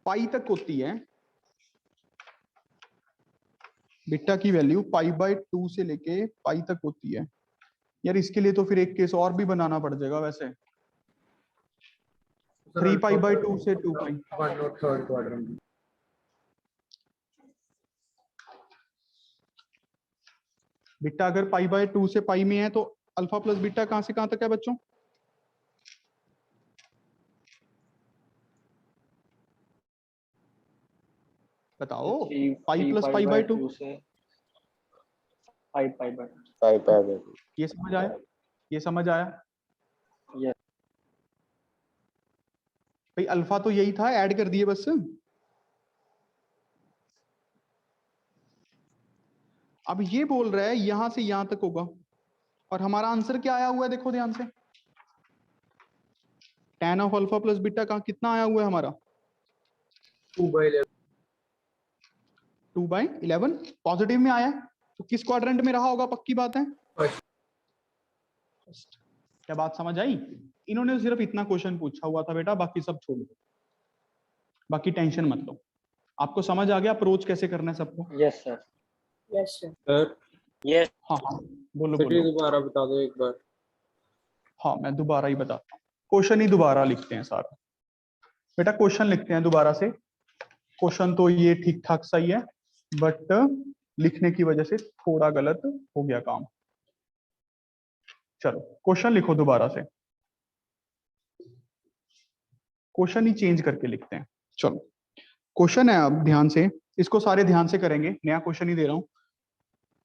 पाई तक होती है, बीटा की वैल्यू पाई बाय 2 से लेके पाई तक होती है, यार इसके लिए तो फिर एक केस और भी बनाना पड़ जाएगा वैसे। 3 पाई बाय 2 से 2 पाई, 1 or 3rd quadrant. बीटा अगर पाई बाय 2 से पाई में है तो अल्फा प्लस बीटा कहां से कहां तक है बच्चों? बताओ। पाई प्लस पाई बाय 2 से 5 pi by 2. 5 pi by 2. ये समझ आया? ये समझ आया Yes. भाई? अल्फा तो यही था, ऐड कर दिए बस। अब ये बोल रहा है यहां से यहां तक होगा, और हमारा आंसर क्या आया हुआ है देखो ध्यान से। tan of alpha plus beta का कितना आया हुआ है हमारा? 2 by 11. 2 बाई 11 पॉजिटिव में आया है, तो किस क्वाड्रेंट में रहा होगा? पक्की बात है First. क्या बात समझ आई? इन्होंने सिर्फ इतना क्वेश्चन पूछा हुआ था बेटा, बाकी सब छोड़ दो, बाकी टेंशन मत लो। आपको समझ आ गया अप्रोच कैसे करना है सबको? Yes, sir. Yes, sir. Sir, Yes. हाँ हाँ बोलो फिर बोलो। दोबारा बता दो एक बार. हाँ मैं दोबारा ही बताता हूँ, क्वेश्चन ही दोबारा लिखते हैं सारा। बेटा क्वेश्चन लिखते हैं दोबारा से। क्वेश्चन तो ये ठीक ठाक सही है, बट लिखने की वजह से थोड़ा गलत हो गया काम। चलो क्वेश्चन लिखो दोबारा से, क्वेश्चन ही चेंज करके लिखते हैं। चलो क्वेश्चन है, अब ध्यान से इसको सारे ध्यान से करेंगे, नया क्वेश्चन ही दे रहा हूं।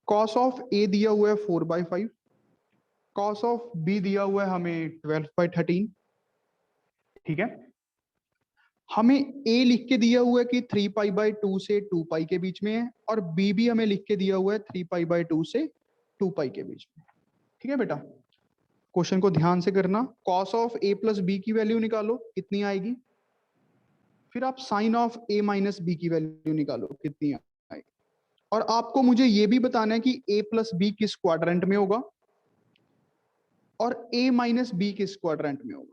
कॉस ऑफ ए दिया हुआ है 4/5, कॉस ऑफ बी दिया हुआ है हमें 12/13, ठीक है। हमें ए लिख के दिया हुआ है कि 3 पाई बाय 2 से 2 पाई के बीच में है, और बी भी हमें लिख के दिया हुआ है 3 पाई बाय 2 से 2 पाई के बीच में, ठीक है बेटा। क्वेश्चन को ध्यान से करना। Cos of A plus B की वैल्यू निकालो, कितनी आएगी। फिर आप sine of A minus B की वैल्यू निकालो, कितनी आएगी। और आपको मुझे ये भी बताना है कि ए प्लस बी किस क्वाड्रेंट में होगा और ए माइनस बी किस क्वाड्रेंट में होगा।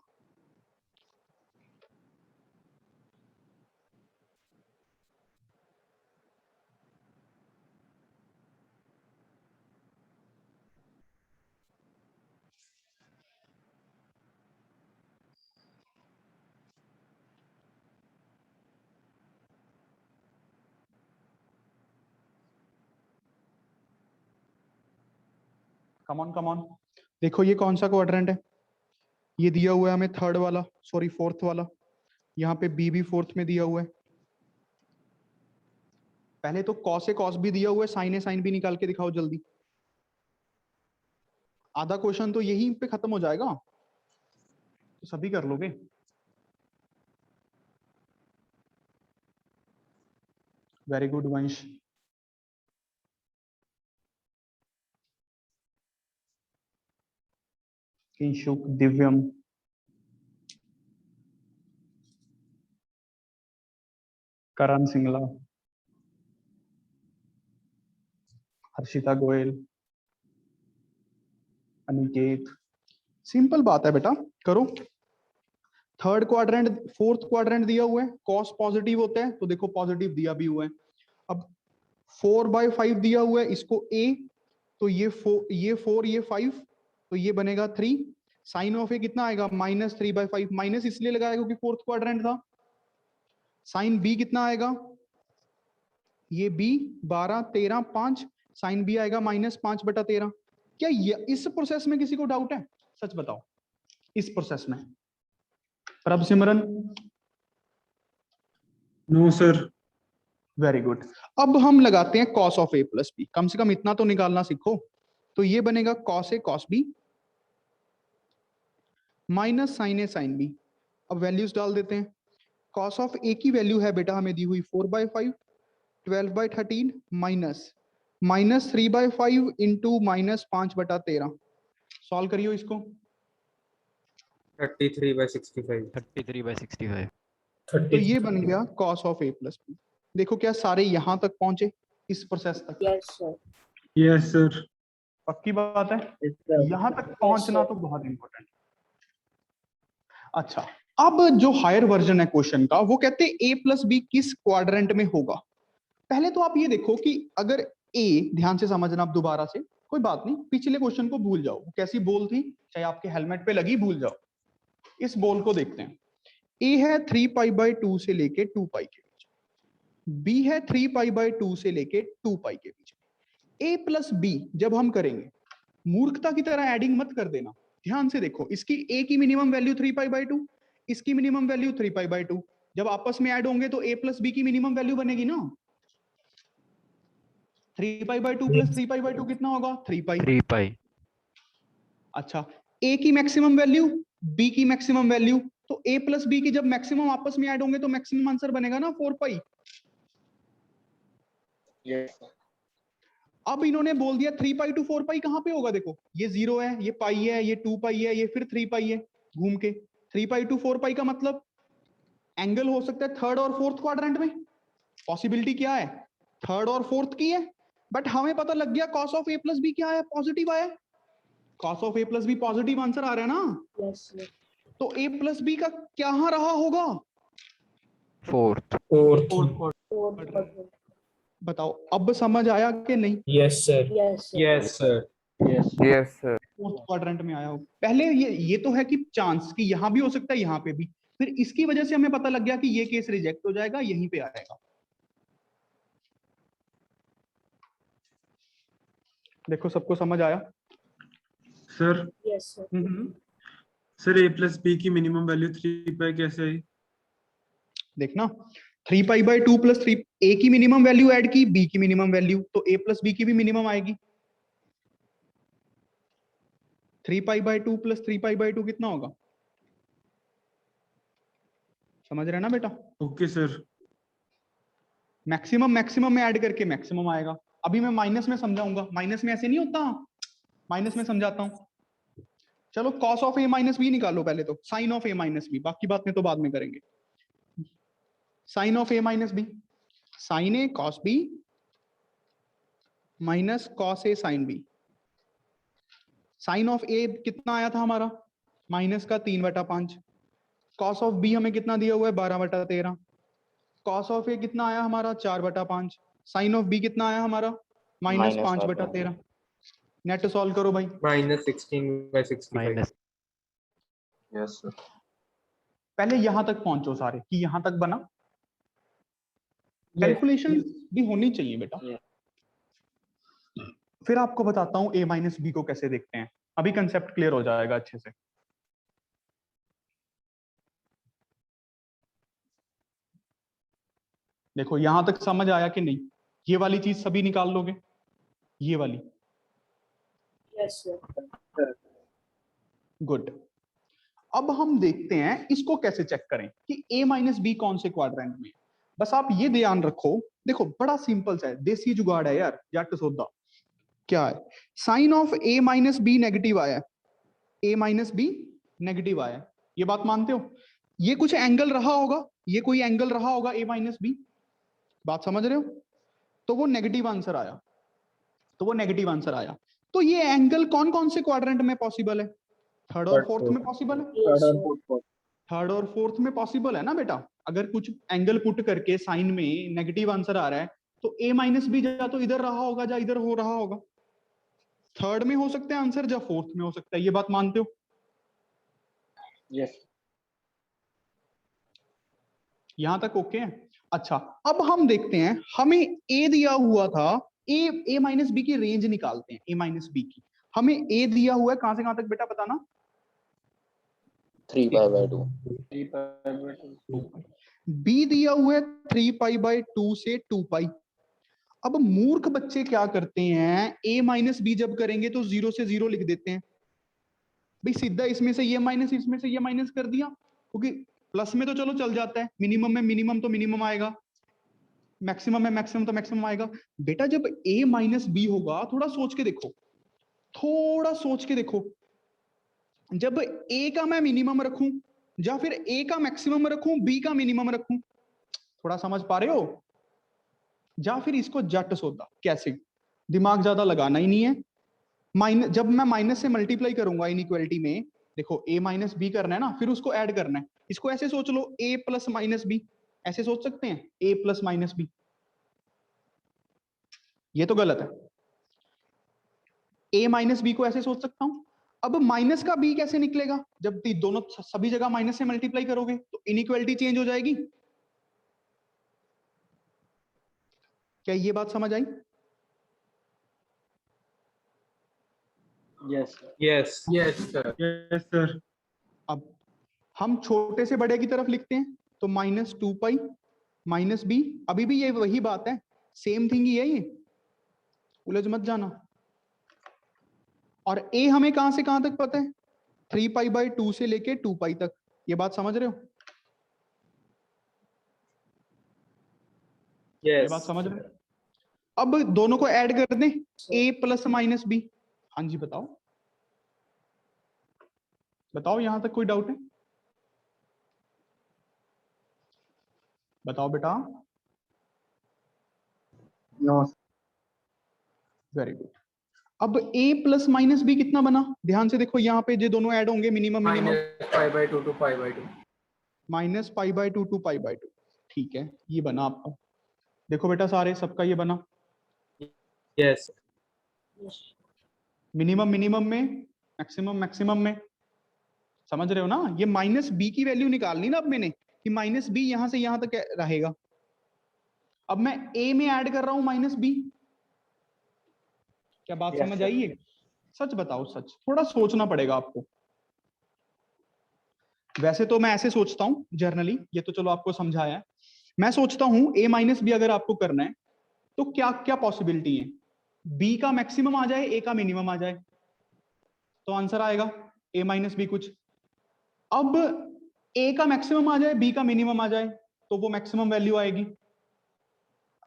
कम ऑन देखो ये कौन सा क्वाड्रेंट है, ये दिया हुआ है हमें थर्ड वाला, सॉरी फोर्थ वाला। यहाँ पे बी भी फोर्थ में दिया हुआ है। पहले तो कॉस ए कॉस भी दिया हुआ है, साइन ए साइन भी निकाल के दिखाओ जल्दी। आधा क्वेश्चन तो यही पे खत्म हो जाएगा, तो सभी कर लोगे। वेरी गुड वंश। किंशुक, दिव्यम, करण सिंगला, हर्षिता गोयल, अनिकेत, सिंपल बात है बेटा, करो। थर्ड क्वाड्रेंट, फोर्थ क्वाड्रेंट दिया हुआ है, कॉस पॉजिटिव होता है तो देखो पॉजिटिव दिया भी हुआ है। अब 4/5 दिया हुआ है, इसको a, तो ये 4 ये 5, तो ये बनेगा 3। साइन ऑफ ए कितना आएगा, -3/5। माइनस इसलिए लगाया क्योंकि फोर्थ क्वाड्रेंट था। साइन बी कितना आएगा, ये b 12 13 5, साइन बी आएगा -5/13। क्या इस प्रोसेस में किसी को डाउट है? सच बताओ, इस प्रोसेस में। Prabh Simran, no sir. Very good. अब हम लगाते हैं cos of a plus B, कम से कम इतना तो निकालना सीखो। तो ये बनेगा cos a cos b minus sin a sin b। अब वैल्यूज डाल देते हैं। cos ऑफ a की वैल्यू है बेटा हमें दी हुई 4/5, 12/13 माइनस 3/5 इंटू -5/13। सॉल्व करियो इसको। 33/65। 33/65। तो ये बन गया cos of a plus B. देखो क्या सारे यहां तक पहुंचे, इस प्रोसेस तक? Yes sir. पक्की बात है, यहां तक पहुंचना तो बहुत इंपॉर्टेंट। अच्छा, अब जो हायर वर्जन है क्वेश्चन का, वो कहते हैं a प्लस बी किस क्वाड्रेंट में होगा। पहले तो आप ये देखो कि अगर a, ध्यान से समझना आप दोबारा से, कोई बात नहीं, पिछले क्वेश्चन को भूल जाओ, कैसी बॉल थी, चाहे आपके हेलमेट पे लगी, भूल जाओ। इस बॉल को देखते हैं। a है 3π/2 से लेके 2π के बीच, b है 3π/2 से लेके 2π के बीच। a प्लस b जब हम करेंगे, मूर्खता की तरह एडिंग मत कर देना, ध्यान से देखो। इसकी a की मिनिमम वैल्यू 3π/2, इसकी मिनिमम वैल्यू 3π/2। जब आपस में ऐड होंगे तो a प्लस b की मिनिमम वैल्यू बनेगी ना। 3π/2 प्लस 3π/2 कितना होगा, 3π। 3π। अच्छा, a की मैक्सिमम वैल्यू, b की मैक्सिमम वैल्यू, तो a प्लस b की जब मैक्सिमम आपस में ऐड होंगे तो मैक्सिमम आंसर बनेगा ना 4π। अब इन्होंने बोल दिया 3π to 4π कहां पे होगा, देखो ये 0 है, ये पाई है, ये 2π है, ये फिर 3π है, घूम के 3π to 4π का मतलब एंगल हो सकता है थर्ड और फोर्थ क्वाड्रेंट में। पॉसिबिलिटी क्या है, थर्ड और फोर्थ की है। बट हमें पता लग गया cos of a plus B क्या है, पॉजिटिव आया। cos of a plus B positive answer आ रहा है ना। yes, तो a प्लस बी का क्या रहा होगा, फोर्थ। बताओ अब समझ आया कि नहीं? Yes sir. Yes sir. Yes sir. Fourth quadrant में आया हो। पहले ये तो है कि चांस कि यहां भी हो सकता है, यहां पे भी, फिर इसकी वजह से हमें पता लग गया कि ये केस रिजेक्ट हो जाएगा, यहीं पे आएगा। देखो सबको समझ आया? Sir yes sir a plus B की मिनिमम वैल्यू 3π कैसे आई? देखना, 3π/2 प्लस 3, a की मिनिमम वैल्यू ऐड की, b की मिनिमम वैल्यू, तो a प्लस b की भी मिनिमम आएगी। 3π/2 प्लस 3π/2 कितना होगा, समझ रहे ना बेटा? Okay sir. मैक्सिमम में ऐड करके मैक्सिमम आएगा। अभी मैं माइनस में समझाऊंगा, माइनस में ऐसे नहीं होता, माइनस में समझाता हूं। चलो cos of a minus B निकालो पहले, तो sine of a minus B, बाकी बात में तो बाद में करेंगे। Sine of a minus B, sine a cos b minus cos a sin b। Sine of a कितना आया था हमारा, माइनस का 3/5। cos ऑफ b हमें कितना दिया हुआ है, 12/13। cos ऑफ a कितना आया हमारा, 4/5। साइन ऑफ b कितना आया हमारा, -5/13। नेट सॉल्व करो भाई। -16/65। Yes sir. पहले यहां तक पहुंचो सारे, कि यहां तक बना। कैलकुलेशन भी होनी चाहिए बेटा। फिर आपको बताता हूं a माइनस बी को कैसे देखते हैं, अभी कंसेप्ट क्लियर हो जाएगा अच्छे से। देखो यहां तक समझ आया कि नहीं? ये वाली चीज सभी निकाल लोगे, ये वाली? Yes sir. गुड। अब हम देखते हैं इसको कैसे चेक करें कि a माइनस बी कौन से क्वाड्रेंट में। बस आप ये ध्यान रखो, देखो बड़ा सिंपल सा है, देसी जुगाड़ है यार, जट सौदा। क्या है, sine of a minus B negative आया, a माइनस बी नेगेटिव आया, ये बात मानते हो? ये कुछ एंगल रहा होगा, ये कोई एंगल रहा होगा a माइनस बी, बात समझ रहे हो? तो वो नेगेटिव आंसर आया। तो वो नेगेटिव आंसर आया। तो ये एंगल कौन कौन से क्वाड्रेंट में पॉसिबल है? थर्ड और फोर्थ में पॉसिबल है। थर्ड और फोर्थ में पॉसिबल है ना बेटा। अगर कुछ एंगल पुट करके साइन में नेगेटिव आंसर आ रहा है तो a माइनस बी या तो इधर रहा होगा या इधर हो रहा होगा। थर्ड में हो सकता है आंसर या फोर्थ में हो सकता है। ये बात मानते हो? यस। यहां तक ओके है। अच्छा, अब हम देखते हैं, हमें a दिया हुआ था, a माइनस बी की रेंज निकालते हैं। a माइनस बी की हमें a दिया हुआ है, कहां से कहां तक बेटा बताना? 3 pi by 2। 3 pi by 2। b दिया हुआ है 3 पाई बाय 2 से 2 पाई। अब मूर्ख बच्चे क्या करते हैं, a माइनस बी जब करेंगे तो 0 से 0 लिख देते हैं। भाई सीधा इसमें से ये माइनस, इसमें से ये माइनस कर दिया, क्योंकि प्लस में तो चलो चल जाता है, मिनिमम में मिनिमम तो मिनिमम आएगा, मैक्सिमम में मैक्सिमम तो मैक्सिमम आएगा। बेटा जब a माइनस बी होगा, थोड़ा सोच के देखो, थोड़ा सोच के देखो, जब a का मैं मिनिमम रखूं या फिर a का मैक्सिमम रखूं, b का मिनिमम रखूं, थोड़ा समझ पा रहे हो? या फिर इसको जट सोता कैसे, दिमाग ज्यादा लगाना ही नहीं है। माइनस, जब मैं माइनस से मल्टीप्लाई करूंगा इनइक्वालिटी में, देखो a माइनस बी करना है ना, फिर उसको ऐड करना है। इसको ऐसे सोच लो, a प्लस माइनस बी, ऐसे सोच सकते हैं, a प्लस माइनस बी। ये तो गलत है। a माइनस बी को ऐसे सोच सकता हूं। अब माइनस का b कैसे निकलेगा? जब दोनों सभी जगह माइनस से मल्टीप्लाई करोगे तो इनइक्वालिटी चेंज हो जाएगी। क्या ये बात समझ आई? Yes yes yes sir. Yes sir. अब हम छोटे से बड़े की तरफ लिखते हैं, तो माइनस 2 पाई माइनस बी, अभी भी ये वही बात है, सेम थिंग ही है, ये उलझ मत जाना। और a हमें कहां से कहां तक पता है? 3 पाई बाय 2 से लेके 2 पाई तक। ये बात समझ रहे हो? ये बात समझ रहे हो? अब दोनों को ऐड कर दें, a प्लस माइनस बी। हाँ जी बताओ, बताओ यहां तक कोई डाउट है? बताओ बेटा। नो। Very good. अब a प्लस माइनस बी कितना बना? ध्यान से देखो, यहाँ पे जो दोनों ऐड होंगे, minimum minimum pi by 2 to pi by 2। Minus pi by 2 to pi by 2। ठीक है, ये बना आपका। देखो बेटा सारे, सबका ये बना। यस। मिनिमम मिनिमम में, मैक्सिमम मैक्सिमम में, समझ रहे हो ना? ये माइनस बी की वैल्यू निकालनी ना अब मैंने, कि माइनस बी यहां से यहां तक रहेगा। अब मैं a में ऐड कर रहा हूं माइनस बी। क्या बात Yes, समझ sir. आई है? सच बताओ, सच, थोड़ा सोचना पड़ेगा आपको। वैसे तो मैं ऐसे सोचता हूं जर्नली, ये तो चलो आपको समझाया है। मैं सोचता हूं a माइनस बी अगर आपको करना है तो क्या क्या पॉसिबिलिटी है? b का मैक्सिमम आ जाए, a का मिनिमम आ जाए, तो आंसर आएगा a माइनस बी कुछ। अब a का मैक्सिमम आ जाए, b का मिनिमम आ जाए, तो वो मैक्सिमम वैल्यू आएगी।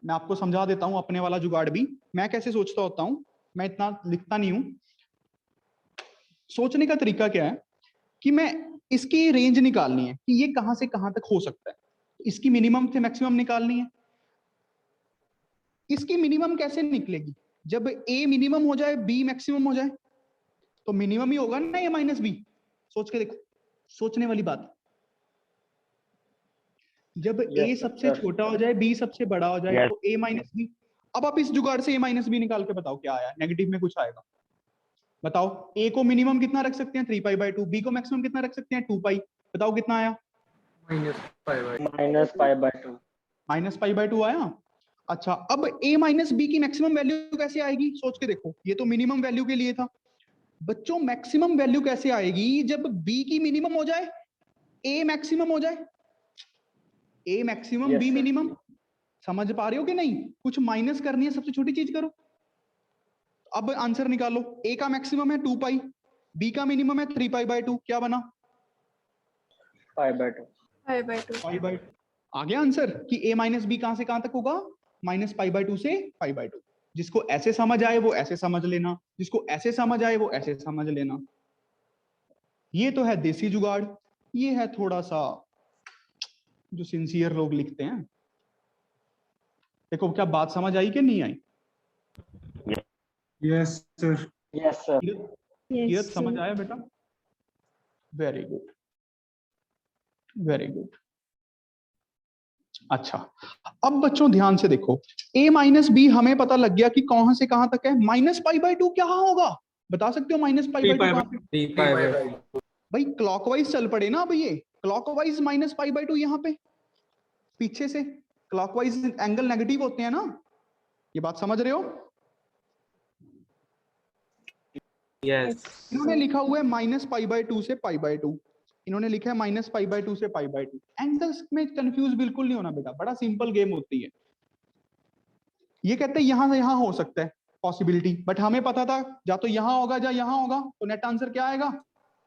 मैं आपको समझा देता हूं अपने वाला जुगाड़ भी। मैं कैसे सोचता होता हूं, मैं इतना लिखता नहीं हूं। सोचने का तरीका क्या है कि मैं इसकी रेंज निकालनी है कि ये कहां से कहां तक हो सकता है, इसकी मिनिमम से मैक्सिमम निकालनी है। इसकी मिनिमम कैसे निकलेगी? जब a मिनिमम हो जाए, b मैक्सिमम हो जाए, तो मिनिमम ही होगा ना a माइनस बी। सोच के देखो, सोचने वाली बात। जब a Yes, सबसे sir. छोटा हो जाए, b सबसे बड़ा हो जाए, Yes. तो a माइनस बी। अब आप इस जुगाड़ से a माइनस बी निकाल के बताओ क्या आया। नेगेटिव में कुछ आएगा, बताओ। a को मिनिमम कितना रख सकते हैं? 3 पाई बाय 2। b को मैक्सिमम कितना रख सकते हैं? 2 पाई। बताओ कितना आया? Minus pi bye Minus pi by 2. Minus pi by 2 आया। अच्छा, अब a माइनस बी की मैक्सिमम वैल्यू कैसे आएगी? सोच के देखो, ये तो मिनिमम वैल्यू के लिए था। बच्चों मैक्सिमम वैल्यू कैसे आएगी? जब b की मिनिमम हो जाए, a मैक्सिमम हो जाए। a maximum Yes, b sir. Minimum. समझ पा रहे हो कि नहीं? कुछ माइनस करनी है, सबसे छोटी चीज करो। अब आंसर निकालो। a का मैक्सिमम है 2 पाई, b का मिनिमम है 3 पाई बाय 2। क्या बना? Pi by 2. Pi by 2। Pi by. आ गया आंसर कि a माइनस बी कहां से कहां तक होगा? माइनस पाई बाय 2 से पाई बाय 2। जिसको ऐसे समझ आए वो ऐसे समझ लेना, जिसको ऐसे समझ आए वो ऐसे समझ लेना। ये तो है देसी जुगाड़। ये है थोड़ा सा जो सिंसियर लोग लिखते हैं। देखो क्या बात समझ आई कि नहीं आई? Yes sir. Yes sir. Kirat समझ आया बेटा? Very good, very good. अच्छा, अब बच्चों ध्यान से देखो, a माइनस बी हमें पता लग गया कि कहां से कहां तक है। माइनस पाई बाय 2 क्या होगा, बता सकते हो? माइनस पाई बाय 2 कहां पे? भाई क्लॉकवाइज चल पड़े ना। अब ये क्लॉकवाइज माइनस पाई बाय 2 यहाँ पे पीछे से क्लॉकवाइज एंगल नेगेटिव होते हैं ना, ये बात समझ रहे हो? यस। इन्होंने लिखा हुआ है माइनस पाई बाय 2 से पाई बाय 2, इन्होंने लिखा है माइनस पाई बाय 2 से पाई बाय 2। एंगल्स में कंफ्यूज बिल्कुल नहीं होना बेटा, बड़ा सिंपल गेम होती है। ये कहते हैं यहां से यहां हो सकता है पॉसिबिलिटी, बट हमें पता था या तो यहां होगा या यहां होगा, तो नेट आंसर क्या आएगा?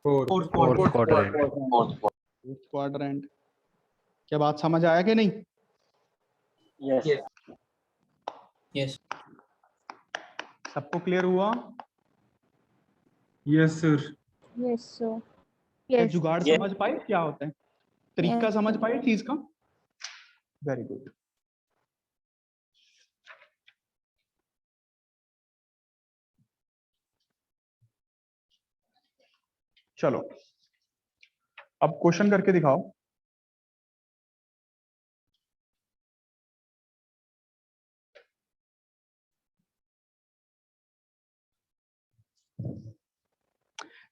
Fourth quadrant. Fourth quadrant. क्या बात समझ आया कि नहीं? यस। यस। सबको क्लियर हुआ? Yes sir. Yes, sir. क्या Yes. जुगाड़ Yes. समझ पाए क्या होता है? तरीका Yes, समझ sir. पाए चीज का? Very good. चलो अब क्वेश्चन करके दिखाओ।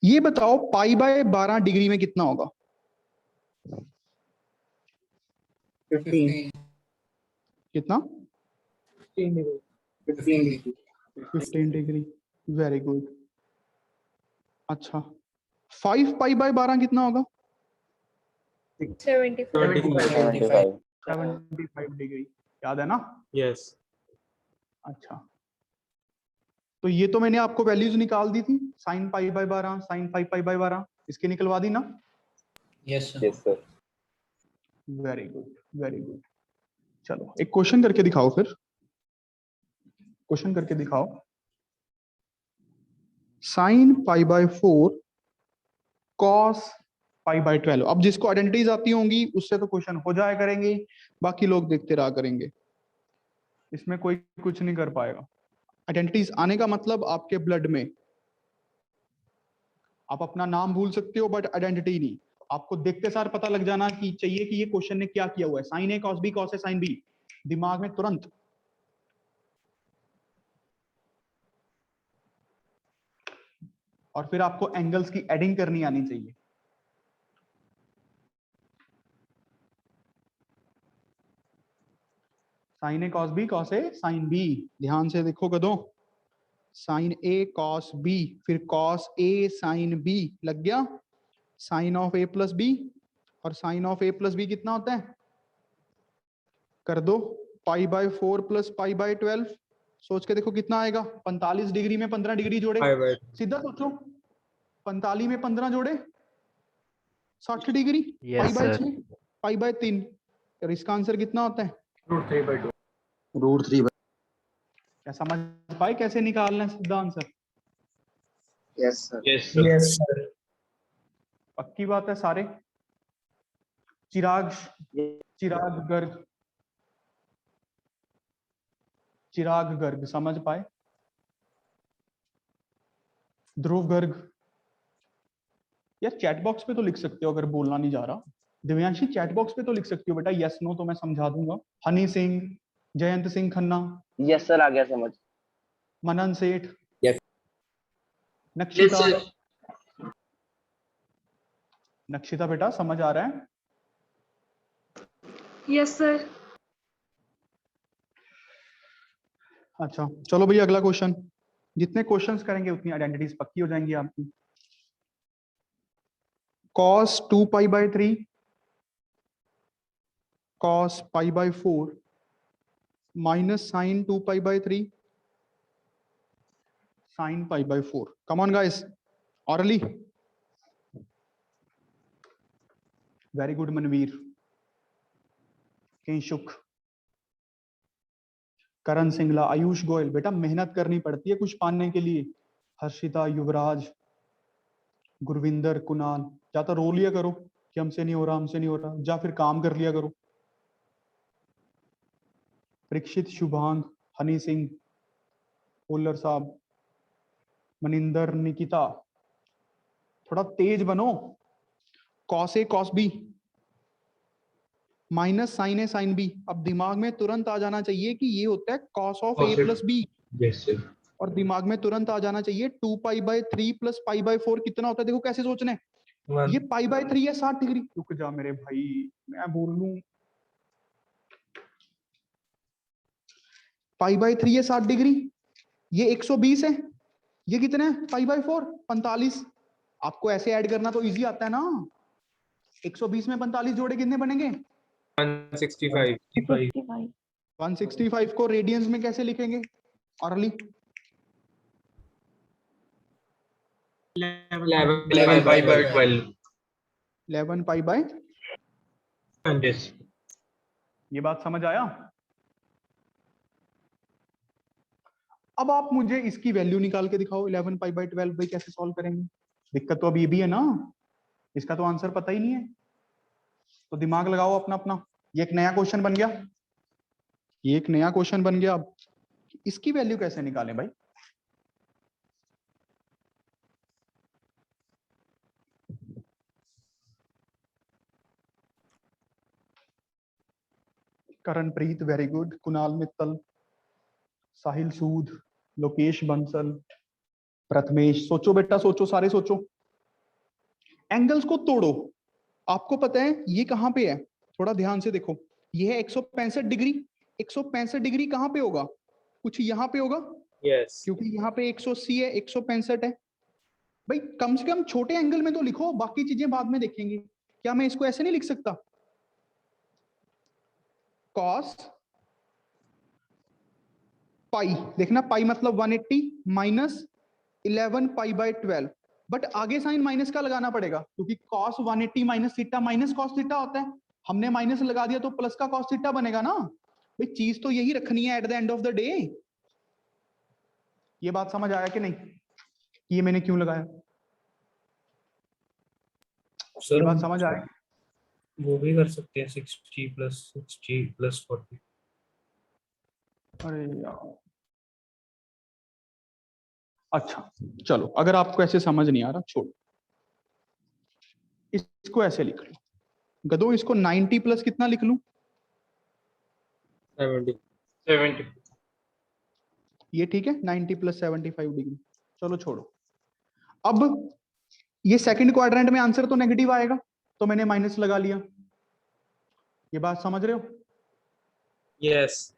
ये बताओ पाई बाय 12 डिग्री में कितना होगा? 15। कितना? 15 15 डिग्री। Very good. अच्छा, 5 पाई बाय 12 कितना होगा? 75। 75 डिग्री। याद है ना? यस। अच्छा, तो ये तो मैंने आपको वैल्यूज निकाल दी थी, sine pi by 12, sine 5 pi by 12, इसकी निकलवा दी ना? Yes sir. Very good, very good. चलो एक क्वेश्चन करके दिखाओ फिर, क्वेश्चन करके दिखाओ। Sine pi by 4 cos pi by 12। अब जिसको आइडेंटिटीज आती होंगी उससे तो क्वेश्चन हो जाया करेंगे, बाकी लोग देखते रहा करेंगे, इसमें कोई कुछ नहीं कर पाएगा। आइडेंटिटीज आने का मतलब आपके ब्लड में, आप अपना नाम भूल सकते हो बट आइडेंटिटी नहीं। आपको देखते सार पता लग जाना कि चाहिए कि ये क्वेश्चन ने क्या किया हुआ है। Sign A cos B, cos A sine B, दिमाग में तुरंत। और फिर आपको एंगल्स की एडिंग करनी आनी चाहिए। Sine A cos B, cos A sine B, ध्यान से देखो कदों। साइन ए कॉस बी, फिर कॉस ए साइन बी लग गया, sine of A plus B, और sine of A plus B कितना होता है? कर दो, pi by 4 plus pi by 12। सोच के देखो कितना आएगा। 45 डिग्री में 15 डिग्री जोड़े, सीधा सोचो, 45 में 15 जोड़े 60 degree, pi yes by sir. 6 pi by 3, और इसका आंसर कितना होता है? √3/2। क्या समझ पाए कैसे निकालना है सीधा answer? Yes sir. Yes sir. पक्की बात है सारे? चिराग, चिराग गर्ग, चिराग गर्ग समझ पाए? ध्रुव गर्ग, यार चैट बॉक्स पे तो लिख सकते हो अगर बोलना नहीं जा रहा। दिव्यांशी चैट बॉक्स पे तो लिख सकती हो बेटा, यस नो तो मैं समझा दूंगा। हनी सिंह, जयंत सिंह खन्ना, यस सर, आ गया समझ। मनन सेठ, Yes. नक्षिता, नक्षिता बेटा समझ आ रहा है? Yes sir. अच्छा चलो भैया अगला क्वेश्चन। जितने क्वेश्चंस करेंगे उतनी आइडेंटिटीज पक्की हो जाएंगी आपकी। cos 2 pi by 3 cos pi by 4 minus sine 2 pi by 3 sine pi by 4। Come on guys, early. Very good Manveer, Kinshuk, Karan Singla, Ayush Goyal. बेटा मेहनत करनी पड़ती है कुछ पाने के लिए। हर्षिता, युवराज, गुरविंदर, कुणाल, या तो रो लिया करो कि हमसे नहीं हो रहा, हमसे नहीं हो रहा, या फिर काम कर लिया करो। परीक्षित, शुभांग, हनी सिंह, ओलर साहब, मनिंदर, निकिता, थोड़ा तेज बनो। Cos A cos B minus sine A sine B. अब दिमाग में तुरंत आ जाना चाहिए कि ये होता है cos of A plus B, yes sir. और दिमाग में तुरंत आ जाना चाहिए 2π/3 प्लस π/4 कितना होता है। देखो कैसे सोचना है, ये π/3 है 60 डिग्री। रुक जा मेरे भाई, मैं बोल लूं π/3 है 60 डिग्री, ये 120 है, ये कितना है π/4 45। आपको ऐसे ऐड करना तो इजी आता है ना। 120 में 45 जोड़े कितने बनेंगे? 165। 165 को रेडियंस में कैसे लिखेंगे अर्ली? 11π/12। 11π/, ये बात समझ आया? अब आप मुझे इसकी वैल्यू निकाल के दिखाओ। 11π/12 भाई कैसे सॉल्व करेंगे? दिक्कत तो अब ये भी है ना, इसका तो आंसर पता ही नहीं है, तो दिमाग लगाओ अपना अपना। ये एक नया क्वेश्चन बन गया, ये एक नया क्वेश्चन बन गया। अब इसकी वैल्यू कैसे निकालें भाई? करणप्रीत वेरी गुड, कुणाल मित्तल, साहिल सूद, लोकेश बंसल, प्रथमेश। सोचो बेटा सोचो, सारे सोचो। एंगल्स को तोड़ो। आपको पता है ये कहां पे है, थोड़ा ध्यान से देखो। ये है 165 डिग्री। 165 डिग्री कहां पे होगा? कुछ यहां पे होगा, यस। क्योंकि यहाँ पे 180 है, 165 है। भाई कम से कम छोटे एंगल में तो लिखो, बाकी चीजें बाद में देखेंगे। क्या मैं इसको ऐसे नहीं लिख सकता? कॉस पाई, देखना पाई मतलब 180 माइनस 11π/12, बट आगे साइन माइनस का लगाना पड़ेगा, क्योंकि cos 180 minus theta minus cos theta होता है। हमने माइनस लगा दिया तो प्लस का कॉस थीटा बनेगा ना। भाई चीज तो यही रखनी है at the end of the day. ये बात समझ आया कि नहीं? ये मैंने क्यों लगाया? ये बात समझ आया? वो भी कर सकते हैं 60 + 60 + 40। अरे यार, अच्छा चलो, अगर आपको ऐसे समझ नहीं आ रहा छोड़ो, इसको ऐसे लिख लो गधो। इसको 90 प्लस कितना लिख लूं? 70। ये ठीक है, 90 + 75 डिग्री। चलो छोड़ो। अब ये सेकंड क्वाड्रेंट में आंसर तो नेगेटिव आएगा, तो मैंने माइनस लगा लिया। ये बात समझ रहे हो? यस।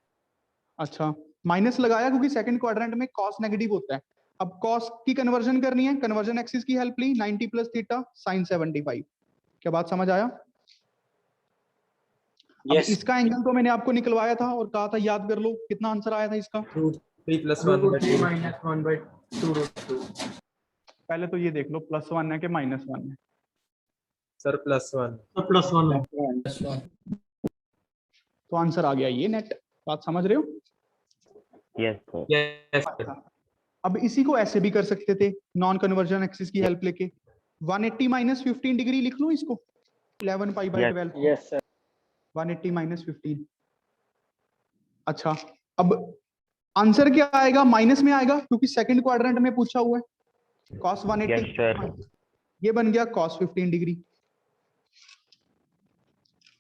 अच्छा, माइनस लगाया क्योंकि सेकंड क्वाड्रेंट में कॉस नेगेटिव होता है। अब कॉस की कन्वर्जन करनी है, कन्वर्जन एक्सिस की हेल्प ली, 90 + थीटा sin 75। क्या बात समझ आया? अब इसका एंगल तो मैंने आपको निकलवाया था और कहा था याद कर लो, कितना आंसर आया था इसका? √3 + 1/2 -1/2 पहले तो ये देख लो +1 है कि -1 है। सर +1। +1 है। +1। तो आंसर आ गया ये नेट। बात समझ रहे हो? यस। अब इसी को ऐसे भी कर सकते थे, नॉन कन्वर्जन एक्सिस की हेल्प लेके। 180 - 15 डिग्री लिख लूं इसको, 11π/12। Yes sir. 180 - 15। अच्छा, अब आंसर क्या आएगा? माइनस में आएगा, क्योंकि सेकंड क्वाड्रेंट में पूछा हुआ है। cos 180 ये बन गया cos 15 डिग्री।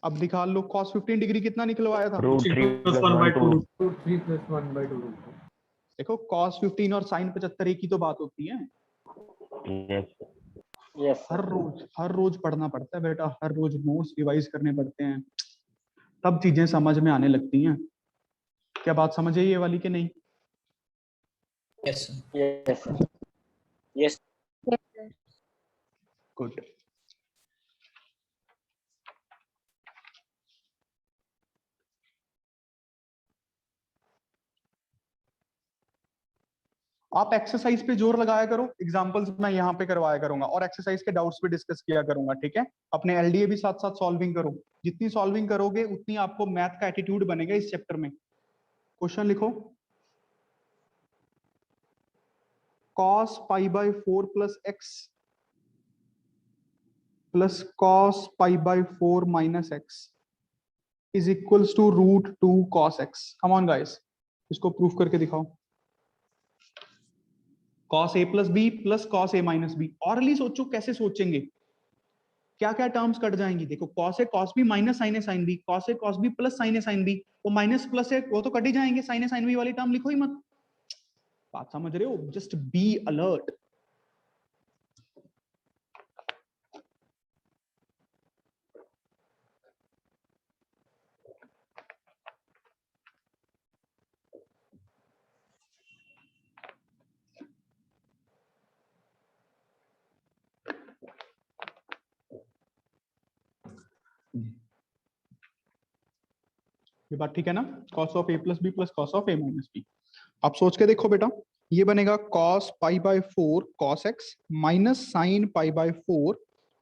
अब दिखा लो cos 15 डिग्री कितना निकलवाया था? √3 + 1/2। देखो cos 15 और sin 75 एक ही तो बात होती है। यस। हर रोज पढ़ना पड़ता है बेटा, हर रोज नोट्स रिवाइज करने पड़ते हैं, तब चीजें समझ में आने लगती हैं। क्या बात समझे ये वाली कि नहीं? Yes yes. यस। गुड। आप एक्सरसाइज पे जोर लगाया करो, एग्जांपल्स मैं यहाँ पे करवाया करूंगा और एक्सरसाइज के डाउट्स पे डिस्कस किया करूंगा, ठीक है? अपने एलडीए भी साथ साथ सॉल्विंग करो। जितनी सॉल्विंग करोगे उतनी आपको मैथ का एटीट्यूड बनेगा इस चैप्टर में। क्वेश्चन लिखो, cos π/4 + x plus cos π/4 - x is equals to √2 cos x। Come on guys, इसको प्रूफ करके दिखाओ। cos a plus b plus cos a minus b। Hourly सोचो कैसे सोचेंगे, क्या क्या टर्म्स कट जाएंगी। देखो cos a cos b minus sin a sin b, cos a cos b plus sin a sin b, वो माइनस प्लस है वो तो कट ही जाएंगे, sin a sin b वाली टर्म लिखो ही मत। बात समझ रहे हो, जस्ट बी अलर्ट। ये बात ठीक है ना, cos of a plus B plus cos of a minus B. आप सोच के देखो बेटा, ये बनेगा cos pi by 4 cos x minus sine pi by 4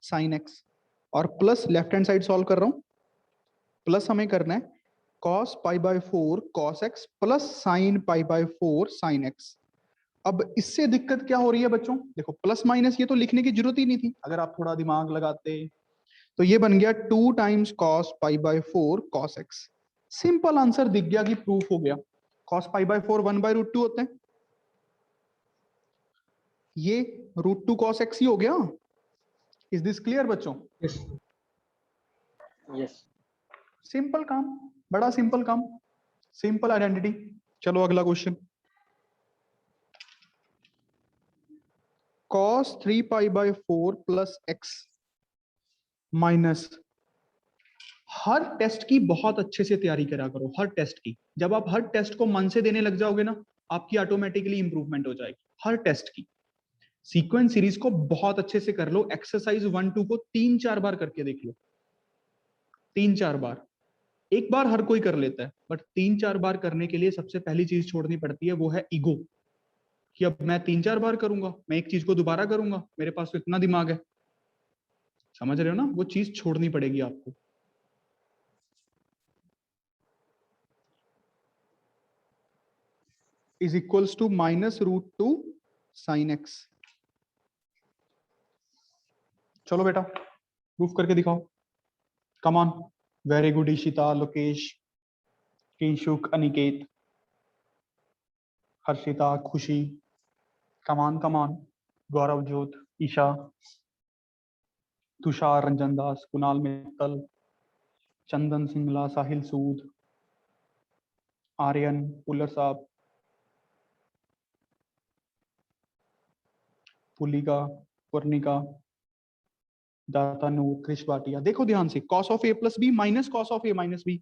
sin x, और plus left hand side solve कर रहा हूं, प्लस हमें करना है cos pi by 4 cos x plus sine pi by 4 sin x। अब इससे दिक्कत क्या हो रही है बच्चों, देखो प्लस माइनस ये तो लिखने की जरूरत ही नहीं थी अगर आप थोड़ा दिमाग लगाते। तो ये बन गया 2 times cos pi by 4 cos x। Simple answer दिख गया कि प्रूफ हो गया। cos पाई बाय 4 1/√2 होते हैं, ये √2 cos x ही हो गया। इज दिस क्लियर बच्चों? यस। सिंपल काम, बड़ा सिंपल काम, सिंपल आइडेंटिटी। चलो अगला question. cos 3 pi by 4 plus x minus, हर टेस्ट की बहुत अच्छे से तैयारी करा करो, हर टेस्ट की। जब आप हर टेस्ट को मन से देने लग जाओगे ना, आपकी ऑटोमेटिकली इंप्रूवमेंट हो जाएगी। हर टेस्ट की सीक्वेंस सीरीज को बहुत अच्छे से कर लो। एक्सरसाइज 1-2 को 3-4 बार करके देख लो, 3-4 बार। एक बार हर कोई कर लेता है, बट 3-4 बार करने के लिए सबसे पहली चीज छोड़नी पड़ती है, वो है ईगो, कि अब मैं 3-4 बार करूंगा, मैं एक चीज को दोबारा करूंगा, मेरे पास तो इतना दिमाग है। समझ रहे हो ना, वो चीज छोड़नी पड़ेगी आपको। Is equals to -√2 sin x। चलो बेटा प्रूफ करके दिखाओ, come on. Very good Ishita, Lokesh, Kinshuk, Aniket, Harshita, Khushi, come on. Gaurav Jyot, Isha, Tushar, Ranjan Das, Kunal Mittal, Chandan Singla, Sahil Sood, Aryan, पुलर साहब, पुलिका, पूर्णिका, दाता नूर, क्रिश भाटिया। देखो ध्यान से, cos of a plus B minus cos of a minus B,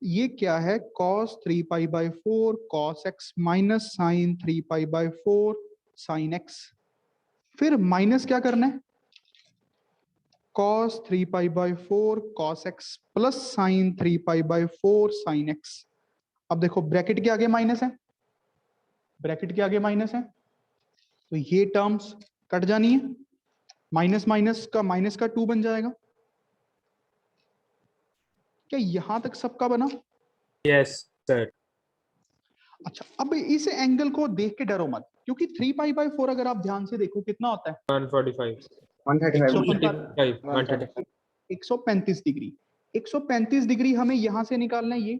ये क्या है? cos 3 pi by 4 cos x minus sine 3 pi by 4 sin x। फिर माइनस क्या करना है? cos 3 pi by 4 cos x plus sine 3 pi by 4 sin x। अब देखो bracket के आगे माइनस है, ब्रैकेट के आगे माइनस है, तो ये टर्म्स कट जानी है, माइनस माइनस का 2 बन जाएगा। क्या यहां तक सबका बना? Yes sir. अच्छा, अब इस एंगल को देख के डरो मत, क्योंकि 3 पाई बाय 4 अगर आप ध्यान से देखो कितना होता है? 145 135 डिग्री। 135 डिग्री हमें यहां से निकालना है। ये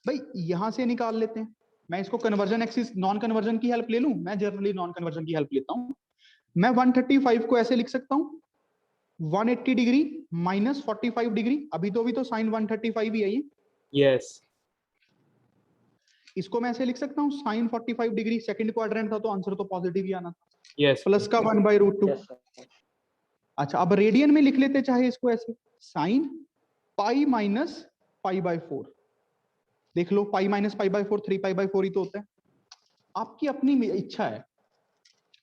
भाई यहां से निकाल लेते हैं। मैं इसको कन्वर्जन एक्सिस नॉन कन्वर्जन की हेल्प ले लूं, मैं जनरली नॉन कन्वर्जन की हेल्प लेता हूं। मैं 135 को ऐसे लिख सकता हूं, 180 डिग्री माइनस 45 डिग्री। अभी तो साइन 135 ही है ये। यस। इसको मैं ऐसे लिख सकता हूं, साइन 45 डिग्री, सेकंड क्वाड्रेंट था तो आंसर तो पॉजिटिव ही आना था। यस प्लस का 1/√2। अच्छा, अब रेडियन में लिख लेते चाहे इसको ऐसे, sine pi minus pi by 4। देख लो, pi minus pi by 4 3 pi by 4 ही तो होता है। आपकी अपनी इच्छा है,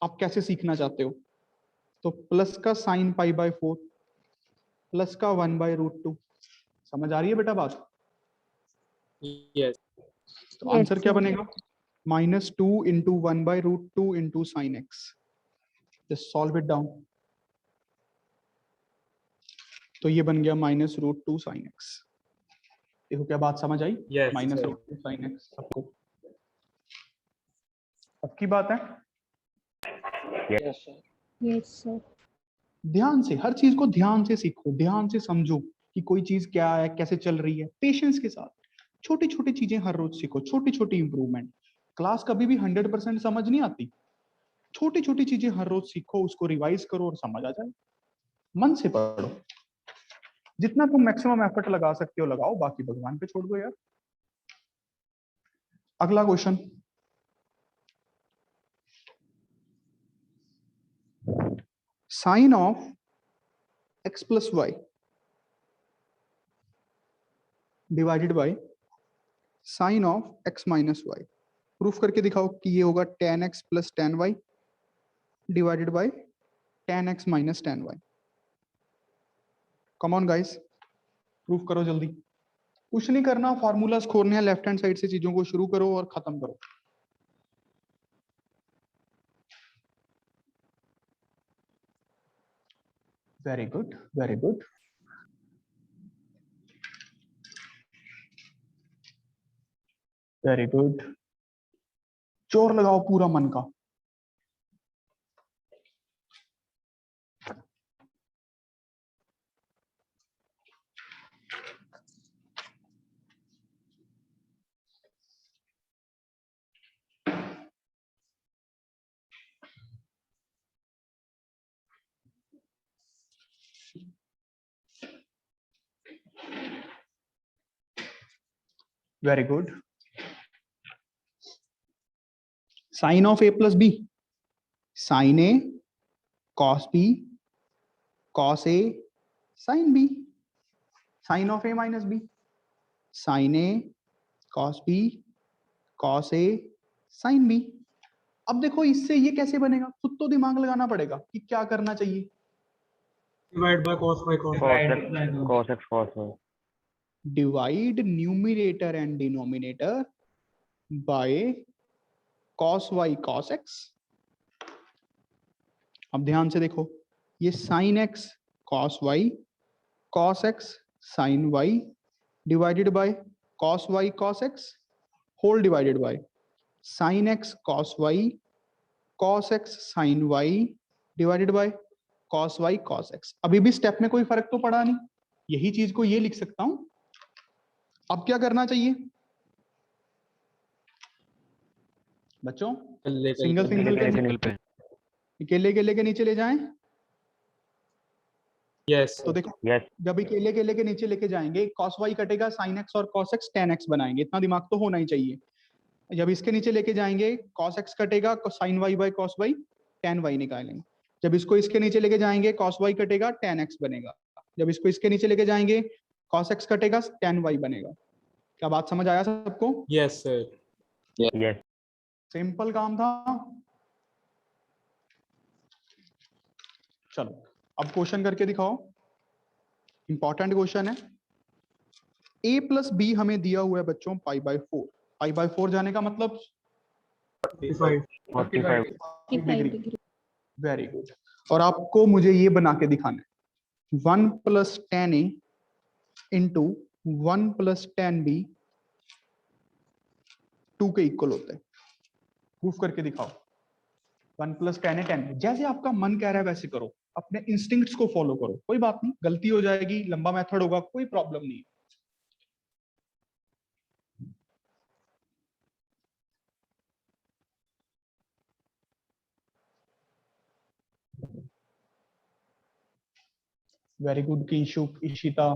आप कैसे सीखना चाहते हो। तो प्लस का साइन पाई बाय 4 प्लस का 1/√2। समझ आ रही है बेटा बात? यस। तो आंसर क्या बनेगा? -2 into 1/√2 into sine x. Just solve it down. तो ये बन गया -√2 साइन एक्स। देखो क्या बात समझ आई? Yes, -√2 साइन एक्स सबको अब की बात है। Yes sir. ध्यान से हर चीज को ध्यान से सीखो, ध्यान से समझो कि कोई चीज क्या है, कैसे चल रही है, पेशेंस के साथ। छोटी छोटी चीजें हर रोज सीखो, छोटी छोटी इंप्रूवमेंट। क्लास कभी भी 100% समझ नहीं आती, छोटी छोटी चीजें हर रोज सीखो, उसको रिवाइज करो और समझ आ जाए। मन से पढ़ो, जितना तुम मैक्सिमम एफर्ट लगा सकते हो लगाओ, बाकी भगवान पे छोड़ दो यार। अगला question, sine of x plus Y divided by sine of x minus Y. Proof करके दिखाओ कि ये होगा tan x plus tan y divided by tan x minus tan y। Come on guys, proof करो जल्दी। कुछ नहीं करना, फॉर्मूलाज खोलने हैं, लेफ्ट हैंड साइड से चीजों को शुरू करो और खत्म करो। Very good, very good. Very good, जोर लगाओ पूरा मन का। Very good. Sine of a plus B, sine a cos b cos a sine b, sine of a minus b, sine a cos b cos a sine b। अब देखो इससे ये कैसे बनेगा, खुद तो दिमाग लगाना पड़ेगा कि क्या करना चाहिए। Divide by cos y cos cos x cos y। Divide numerator and denominator by cos y cos x। अब ध्यान से देखो, ये sin x cos y cos x sin y divided by cos y cos x whole divided by sin x cos y cos x sin y divided by cos y cos x। अभी भी step में कोई फर्क तो पड़ा नहीं, यही चीज को ये लिख सकता हूं। अब क्या करना चाहिए बच्चों, सिंगल सिंगल पे केले केले के नीचे ले जाएं। यस तो देखो जब केले केले के नीचे लेके जाएंगे, cos y कटेगा, sin x और cos x tan x बनाएंगे, इतना दिमाग तो होना ही चाहिए। जब इसके नीचे लेके जाएंगे cos x कटेगा, sin y by cos y tan y निकालेंगे। जब इसको इसके नीचे लेके जाएंगे cos y कटेगा, tan x बनेगा। जब इसको इसके नीचे लेके जाएंगे cos x कटेगा, tan y बनेगा। क्या बात समझ आया सबको? Yes sir. यस। सिंपल काम था। चलो अब क्वेश्चन करके दिखाओ, इंपॉर्टेंट क्वेश्चन है। a प्लस बी हमें दिया हुआ है बच्चों पाई बाय 4। पाई बाय 4 जाने का मतलब 45 डिग्री। Very good. और आपको मुझे ये बना के दिखाना है, 1 प्लस टेन ए इंटू 1 प्लस टेन बी 2 के इक्वल होता है। प्रूफ करके दिखाओ। 1 प्लस टेन ए 10, जैसे आपका मन कह रहा है वैसे करो, अपने इंस्टिंक्ट्स को फॉलो करो, कोई बात नहीं, गलती हो जाएगी, लंबा मेथड होगा, कोई प्रॉब्लम नहीं। Very good Kishuk, Ishita.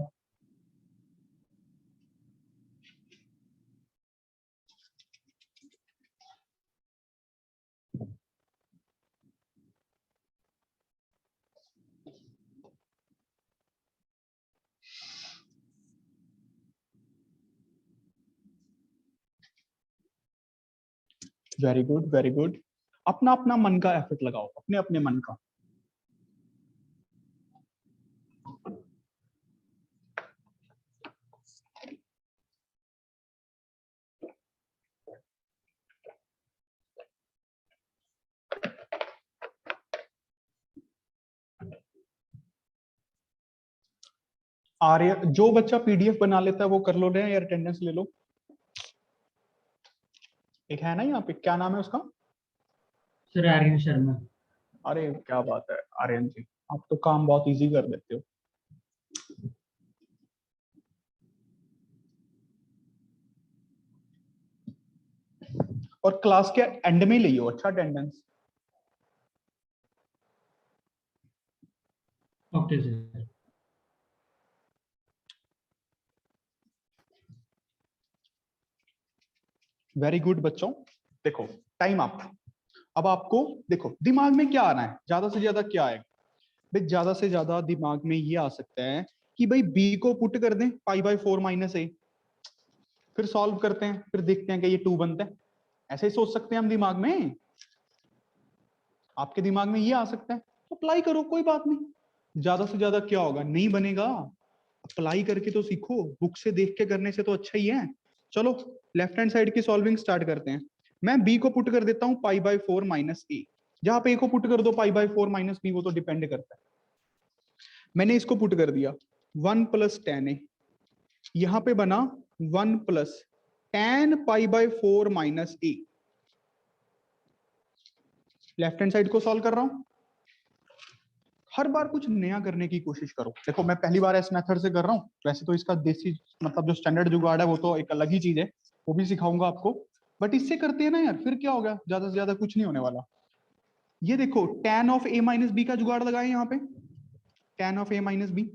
Very good, very good. अपना अपना मन का एफर्ट लगाओ, अपने अपने मन का। आर्य, जो बच्चा पीडीएफ बना लेता है वो कर लो रहे, या अटेंडेंस ले लो। एक है ना यहाँ पे, क्या नाम है उसका? सर आर्यन शर्मा। अरे क्या बात है आर्यन जी, आप तो काम बहुत इजी कर देते हो। और क्लास के एंड में लियो अच्छा attendance. Okay sir. Very good बच्चों। देखो टाइम अप। अब आपको देखो दिमाग में क्या आना है, ज्यादा से ज्यादा क्या आएगा भाई, ज्यादा से ज्यादा दिमाग में ये आ सकता है कि भाई बी को पुट कर दें π/4 माइनस ए, फिर सॉल्व करते हैं, फिर देखते हैं कि ये 2 बनता है। ऐसे ही सोच सकते हैं हम दिमाग में, आपके दिमाग में ये आ सकता है, अप्लाई करो कोई बात नहीं। ज्यादा से ज्यादा क्या होगा, नहीं बनेगा, अप्लाई करके तो सीखो, बुक से देख के करने से तो अच्छा ही है। चलो लेफ्ट हैंड साइड की सॉल्विंग स्टार्ट करते हैं। मैं बी को पुट कर देता हूँ π/4 माइनस ए, जहां पे ए को पुट कर दो π/4 माइनस बी, वो तो डिपेंड करता है। मैंने इसको पुट कर दिया 1 प्लस tan ए, यहां पे बना 1 प्लस tan π/4 माइनस ए। लेफ्ट हैंड साइड को सॉल्व कर रहा हूं। हर बार कुछ नया करने की कोशिश करो। देखो मैं पहली बार इस मेथड से कर रहा हूँ, वैसे तो इसका देसी मतलब जो स्टैंडर्ड जुगाड़ है वो तो एक अलग ही चीज है, वो भी सिखाऊंगा आपको, बट इससे करते हैं ना यार, फिर क्या होगा, ज्यादा से ज्यादा कुछ नहीं होने वाला। ये देखो tan of a minus B का जुगाड़ लगाए यहाँ पे, tan of a minus B,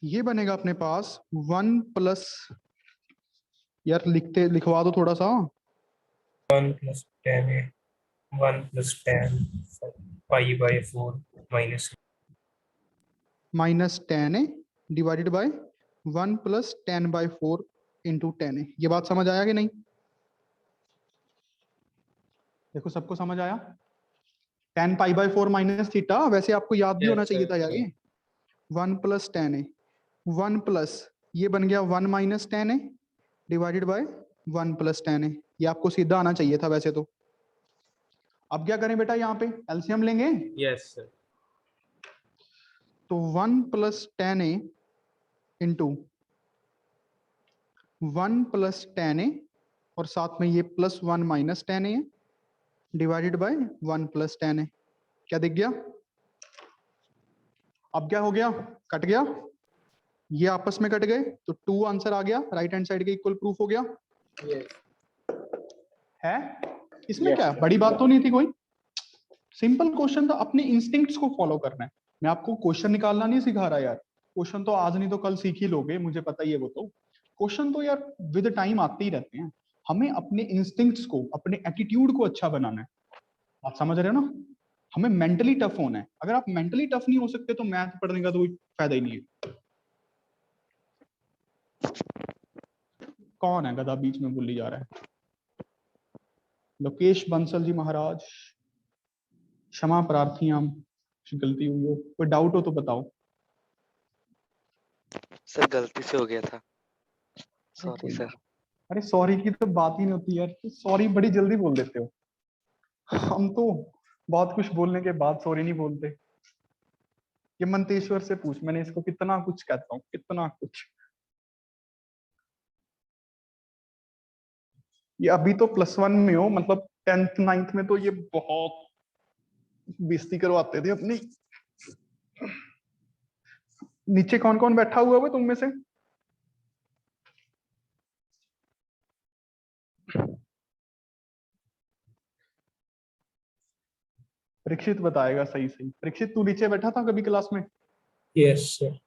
ये बनेगा अपने पास 1 प्लस, यार लिखवा दो थोड़ा सा, 1 plus tan A, 1 plus tan π/4 minus tan A divided by 1 plus tan/4 into tan A. ये बात समझ आया कि नहीं? देखो सबको समझ आया? tan π/4 माइनस थीटा, वैसे आपको याद भी होना चाहिए था यार ये। 1 प्लस tan ए, 1 प्लस ये बन गया 1 minus tan A divided by 1 plus tan A. ये आपको सीधा आना चाहिए था वैसे तो। अब क्या करें बेटा, यहाँ पे एलसीएम लेंगे। Yes sir. तो 1 plus tan A into 1 plus tan ए और साथ में ये plus 1 minus tan A divided by 1 plus tan ए। क्या दिख गया? अब क्या हो गया, कट गया, ये आपस में कट गए तो 2 आंसर आ गया, राइट हैंड साइड के इक्वल प्रूफ हो गया। है इसमें क्या बड़ी बात तो नहीं थी कोई, सिंपल क्वेश्चन था, अपने इंस्टिंक्ट्स को फॉलो करना है। मैं आपको क्वेश्चन निकालना नहीं सिखा रहा यार, क्वेश्चन तो आज नहीं तो कल सीख ही लोगे, मुझे पता ही है वो तो। क्वेश्चन तो यार विद टाइम आते ही रहते हैं, हमें अपने इंस्टिंक्ट्स को, अपने एटीट्यूड को अच्छा बनाना है। आप समझ रहे हो ना, हमें मेंटली टफ होना है। अगर आप मेंटली टफ नहीं हो सकते तो मैथ पढ़ने का तो कोई फायदा ही नहीं है। कौन है गधा बीच में बोली जा रहा है? लोकेश बंसल जी महाराज, क्षमा प्रार्थी, हम गलती हुई हो, कोई डाउट हो तो बताओ। सर गलती से हो गया था, सॉरी सर। अरे सॉरी की तो बात ही नहीं होती यार, सॉरी बड़ी जल्दी बोल देते हो। हम तो बहुत कुछ बोलने के बाद सॉरी नहीं बोलते। ये मंतेश्वर से पूछ, मैंने इसको कितना कुछ कहता हूँ, कितना कुछ। ये अभी तो +1 में हो, मतलब 10th 9th में तो ये बहुत बेइज्जती करवाते थे अपनी। नीचे कौन कौन बैठा हुआ है तुम में से? परीक्षित बताएगा सही सही। परीक्षित तू नीचे बैठा था कभी क्लास में? Yes sir.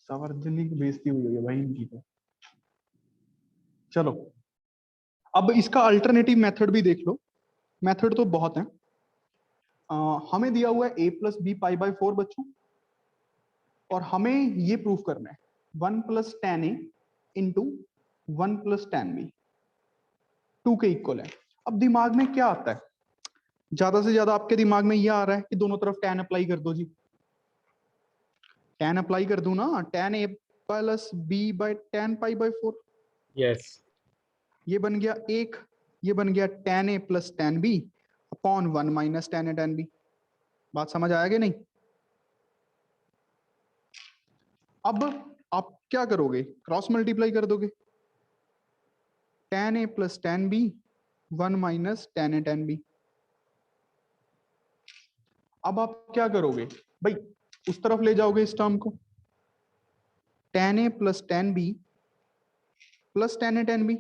सार्वजनिक बेइज्जती हुई है भाई इनकी तो। चलो अब इसका अल्टरनेटिव मेथड भी देख लो, मेथड तो बहुत है। हमें दिया हुआ है a प्लस बी π/4 बच्चों, और हमें ये प्रूफ करना है 1 plus tan A into 1 plus tan B 2 के इक्वल है। अब दिमाग में क्या आता है, ज्यादा से ज्यादा आपके दिमाग में ये आ रहा है कि दोनों तरफ tan अप्लाई कर दो जी। tan अप्लाई कर दूं ना, tan a plus B by tan π/4। Yes. ये बन गया 1, ये बन गया tan a plus tan b upon 1 minus tan a tan b। बात समझ आया कि नहीं? अब आप क्या करोगे, क्रॉस मल्टीप्लाई कर दोगे, tan a plus tan b 1 minus tan a tan b। अब आप क्या करोगे भाई, उस तरफ ले जाओगे इस टर्म को, tan a plus tan b plus tan a tan b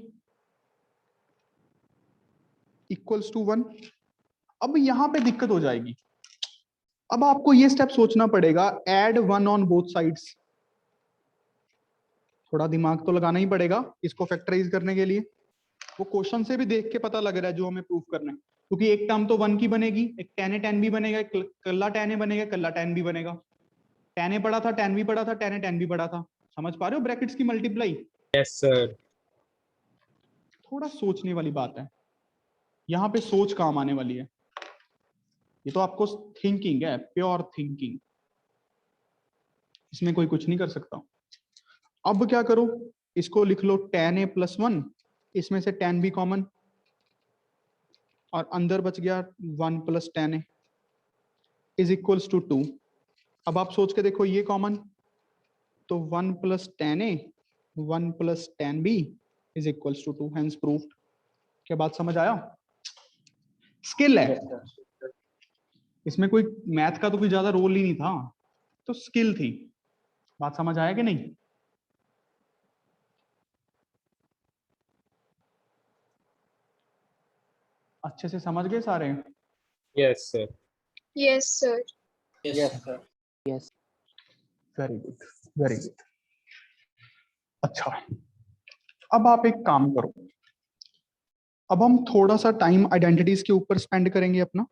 equals to 1। अब यहां पे दिक्कत हो जाएगी। अब आपको ये स्टेप सोचना पड़ेगा, एड 1 ऑन बोथ साइड्स। थोड़ा दिमाग तो लगाना ही पड़ेगा इसको फैक्टराइज करने के लिए। वो क्वेश्चन से भी देख के पता लग रहा है जो हमें प्रूफ करना है, क्योंकि एक टर्म तो 1 की बनेगी, एक tan a tan b बनेगा, एक कल्ला tan a बनेगा, कल्ला tan b बनेगा। tan a पड़ा था, tan b पड़ा था, tan a tan b पड़ा था। समझ पा रहे हो ब्रैकेट्स की मल्टीप्लाई? Yes sir. थोड़ा सोचने वाली बात है, यहाँ पे सोच काम आने वाली है। ये तो आपको थिंकिंग है, प्योर थिंकिंग, इसमें कोई कुछ नहीं कर सकता। अब क्या करो, इसको लिख लो tan a प्लस 1, इसमें से tan b कॉमन, और अंदर बच गया 1 plus tan a is equals to 2। अब आप सोच के देखो ये कॉमन, तो 1 plus tan a 1 plus tan b is equals to 2, hence proved. क्या बात समझ आया? स्किल है इसमें, कोई मैथ का तो कोई ज्यादा रोल ही नहीं था, तो स्किल थी। बात समझ आया कि नहीं? अच्छे से समझ गए सारे? Yes sir. Yes sir. Yes, sir. Yes. Very good, very good. अच्छा, अब आप एक काम करो, अब हम थोड़ा सा टाइम आइडेंटिटीज के ऊपर स्पेंड करेंगे अपना,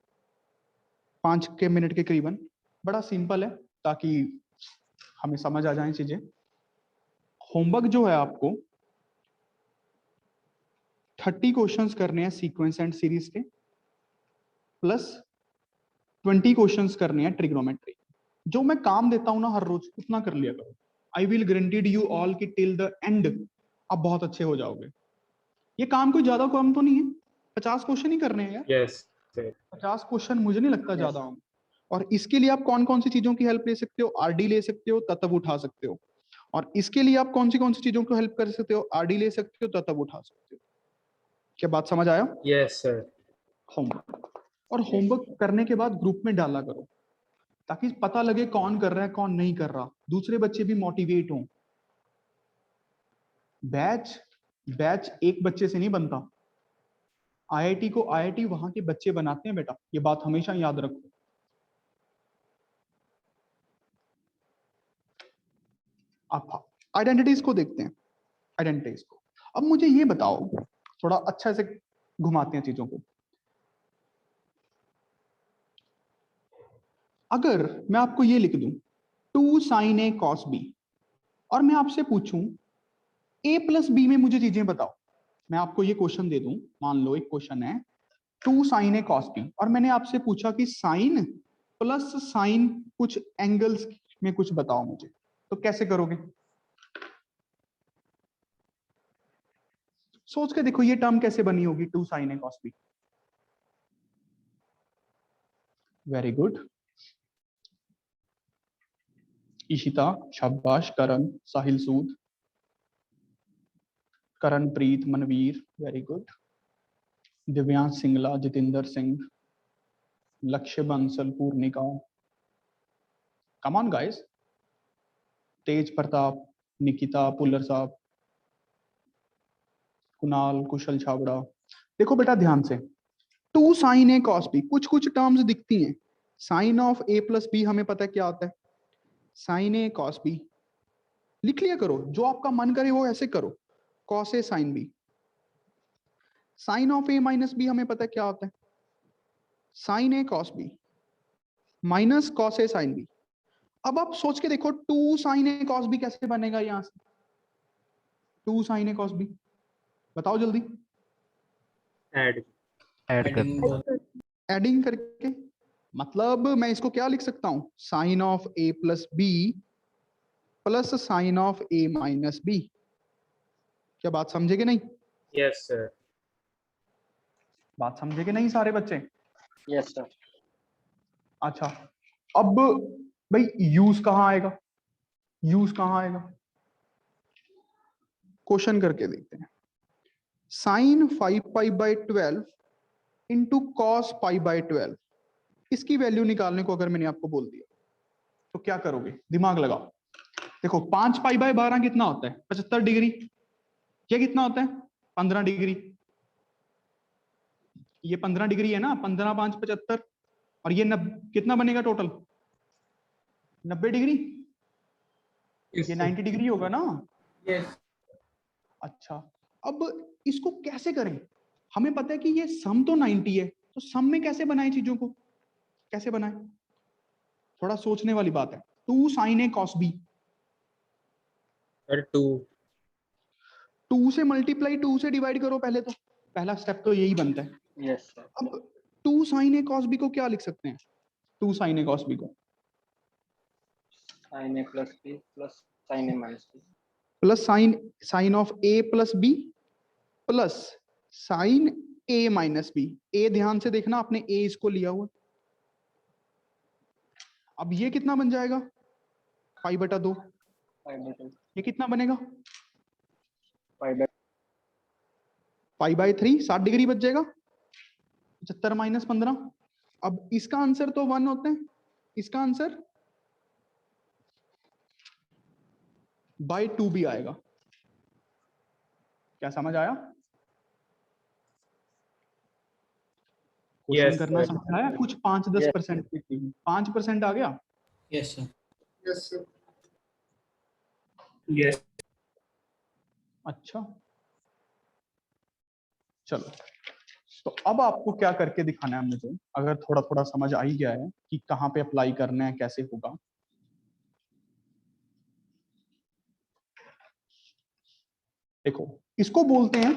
5 के मिनट के करीबन। बड़ा सिंपल है ताकि हमें समझ आ जाए चीजें। होमवर्क जो है आपको 30 क्वेश्चंस करने हैं सीक्वेंस एंड सीरीज के, प्लस 20 क्वेश्चंस करने हैं ट्रिग्नोमेट्री। जो मैं काम देता हूं ना हर रोज, उतना कर लिया करो। I will guaranteed you all की टिल द एंड आप बहुत अच्छे हो जाओगे। ये काम कोई ज्यादा काम तो नहीं है, 50 क्वेश्चन ही करने हैं यार। Yes sir. 50 क्वेश्चन मुझे नहीं लगता ज्यादा होंगे। और इसके लिए आप कौन कौन सी चीजों की हेल्प ले सकते हो? आरडी ले सकते हो, तत्व उठा सकते हो। और इसके लिए आप कौन सी चीजों को हेल्प कर सकते हो? आरडी ले सकते हो, तत्व उठा सकते हो। क्या बात समझ आया? Yes sir. होमवर्क, और होमवर्क करने के बाद ग्रुप में डाला करो, ताकि पता लगे कौन कर रहा है कौन नहीं कर रहा, दूसरे बच्चे भी मोटिवेट हों। बैच एक बच्चे से नहीं बनता, आईआईटी को आईआईटी वहां के बच्चे बनाते हैं बेटा, ये बात हमेशा याद रखो। आप आइडेंटिटीज को देखते हैं, आइडेंटिटीज को। अब मुझे ये बताओ, थोड़ा अच्छा से घुमाते हैं चीजों को। अगर मैं आपको ये लिख दूं 2 sin a cos b, और मैं आपसे पूछूं a प्लस b में मुझे चीजें बताओ। मैं आपको ये क्वेश्चन दे दूं, मान लो एक क्वेश्चन है 2 sin a cos b, और मैंने आपसे पूछा कि साइन प्लस साइन कुछ एंगल्स में कुछ बताओ मुझे, तो कैसे करोगे? सोच के देखो ये टर्म कैसे बनी होगी 2 sin a cos b। Very good, Ishita, शाबाश, Karan, Sahil Sood, Karanpreet, Manveer, very good, Divyansh Singla, Jitendra Singh, Lakshya Bansal, Purnika, come on guys, Tej Pratap, Nikita, Pular साहब, कुणाल, कुशल छाबड़ा। देखो बेटा ध्यान से, 2 sin a cos b, कुछ कुछ टर्म्स दिखती हैं। Sine of a plus b हमें पता है क्या आता है, sin a cos b। लिख लिया करो, जो आपका मन करे वो ऐसे करो, cos a sin b। Sine of a minus b हमें पता है क्या होता है, sin a cos b minus cos a sin b। अब आप सोच के देखो 2 sin a cos b कैसे बनेगा यहां से, 2 sin a cos b बताओ जल्दी। ऐड कर एडिंग करके, मतलब मैं इसको क्या लिख सकता हूं, sine of a plus b plus sine of a minus b। क्या बात समझे कि नहीं? Yes sir. बात समझे कि नहीं सारे बच्चे? Yes, sir. अच्छा, अब भाई यूज कहां आएगा, यूज कहां आएगा, क्वेश्चन करके देखते हैं। Sine 5 pi by 12 into cos pi by 12, इसकी वैल्यू निकालने को अगर मैंने आपको बोल दिया तो क्या करोगे? दिमाग लगाओ। देखो 5 पाई बाय 12 कितना होता है? 75 डिग्री। ये कितना होता है? 15 डिग्री। ये 15 डिग्री है ना, 15 5 75, और ये कितना बनेगा टोटल? 90 डिग्री। ये 90 डिग्री होगा ना? यस। अच्छा, अब इसको कैसे करें? हमें पता है कि ये सम तो 90 है, तो सम में कैसे बनाए चीजों को? कैसे बनाए? थोड़ा सोचने वाली बात है। 2 sin A cos B। Sir 2 से मल्टीप्लाई 2 से डिवाइड करो पहले तो। पहला स्टेप तो यही बनता है। Yes sir. अब 2 sin A cos B को क्या लिख सकते हैं? 2 sin A cos B को sin A plus B plus sin A minus B plus sine of A plus B plus sign A minus B। A ध्यान से देखना, आपने A इसको लिया हुआ। अब ये कितना बन जाएगा? 5/2। 5/2। ये कितना बनेगा? 5/3। 60 डिग्री बच जाएगा। 75 माइनस 15। अब इसका आंसर तो 1 होता है, इसका आंसर बाय 2 भी आएगा। क्या समझ आया? क्वेश्चन Yes, करना sir. समझ आया? कुछ 5-10% 5% आ गया। Yes sir. Yes sir. Yes. अच्छा, चलो, तो अब आपको क्या करके दिखाना है मुझे, अगर थोड़ा थोड़ा समझ आ ही गया है कि कहाँ पे अप्लाई करना है, कैसे होगा। देखो, इसको बोलते हैं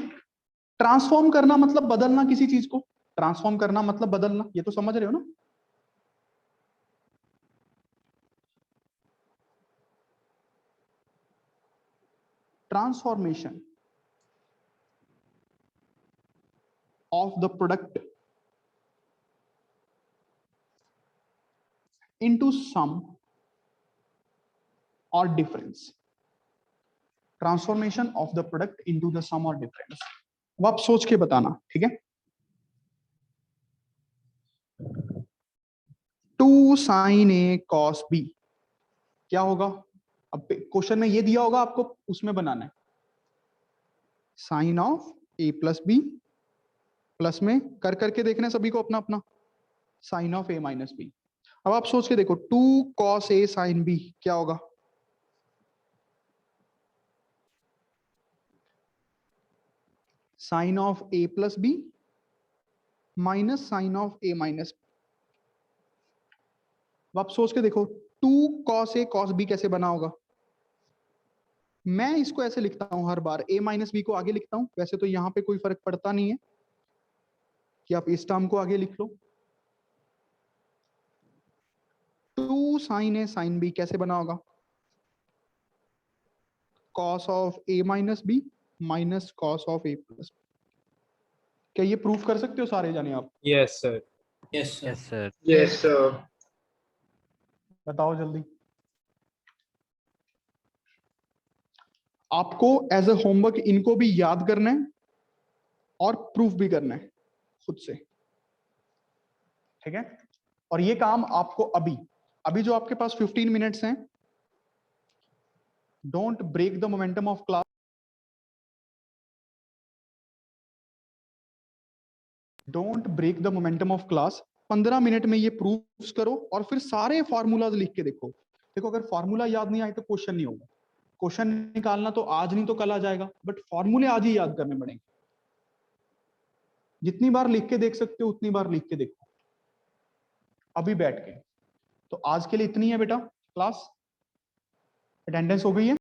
ट्रांसफॉर्म करना, मतलब बदलना किसी चीज को। ट्रांसफॉर्म करना मतलब बदलना, ये तो समझ रहे हो ना? Transformation of the product into sum or difference. Transformation of the product into the sum or difference. अब आप सोच के बताना, ठीक है? 2 sin A cos B क्या होगा? अब क्वेश्चन में ये दिया होगा, आपको उसमें बनाना है। Sine of A plus B plus में कर करके देखना है सभी को अपना अपना, sine of A minus B। अब आप सोच के देखो, 2 cos A sin B क्या होगा? Sine of A plus B minus sine of A minus. अब आप सोच के देखो, 2 cos A cos B कैसे बना होगा? मैं इसको ऐसे लिखता हूं हर बार, A माइनस B को आगे लिखता हूं। वैसे तो यहां पे कोई फर्क पड़ता नहीं है कि आप इस टर्म को आगे लिख लो। 2 sin A sin B कैसे बना होगा? cos of A minus B minus cos of A plus. क्या ये प्रूफ कर सकते हो सारे जाने आप? Yes sir. Yes sir. Yes sir. Yes sir. बताओ जल्दी। आपको एज अ होमवर्क इनको भी याद करना है और प्रूफ भी करना है खुद से, ठीक है? और ये काम आपको अभी अभी जो आपके पास 15 मिनट्स हैं, don't break the momentum of class. Don't break the momentum of class. 15 minute में ये प्रूफ करो और फिर सारे फॉर्मूलाज लिख के देखो। देखो, अगर फॉर्मूला याद नहीं आए तो क्वेश्चन नहीं होगा। क्वेश्चन निकालना तो आज नहीं तो कल आ जाएगा, बट फॉर्मूले आज ही याद करने पड़ेंगे। जितनी बार लिख के देख सकते हो उतनी बार लिख के देखो अभी बैठ के। तो आज के लिए इतनी है बेटा क्लास। अटेंडेंस हो गई है?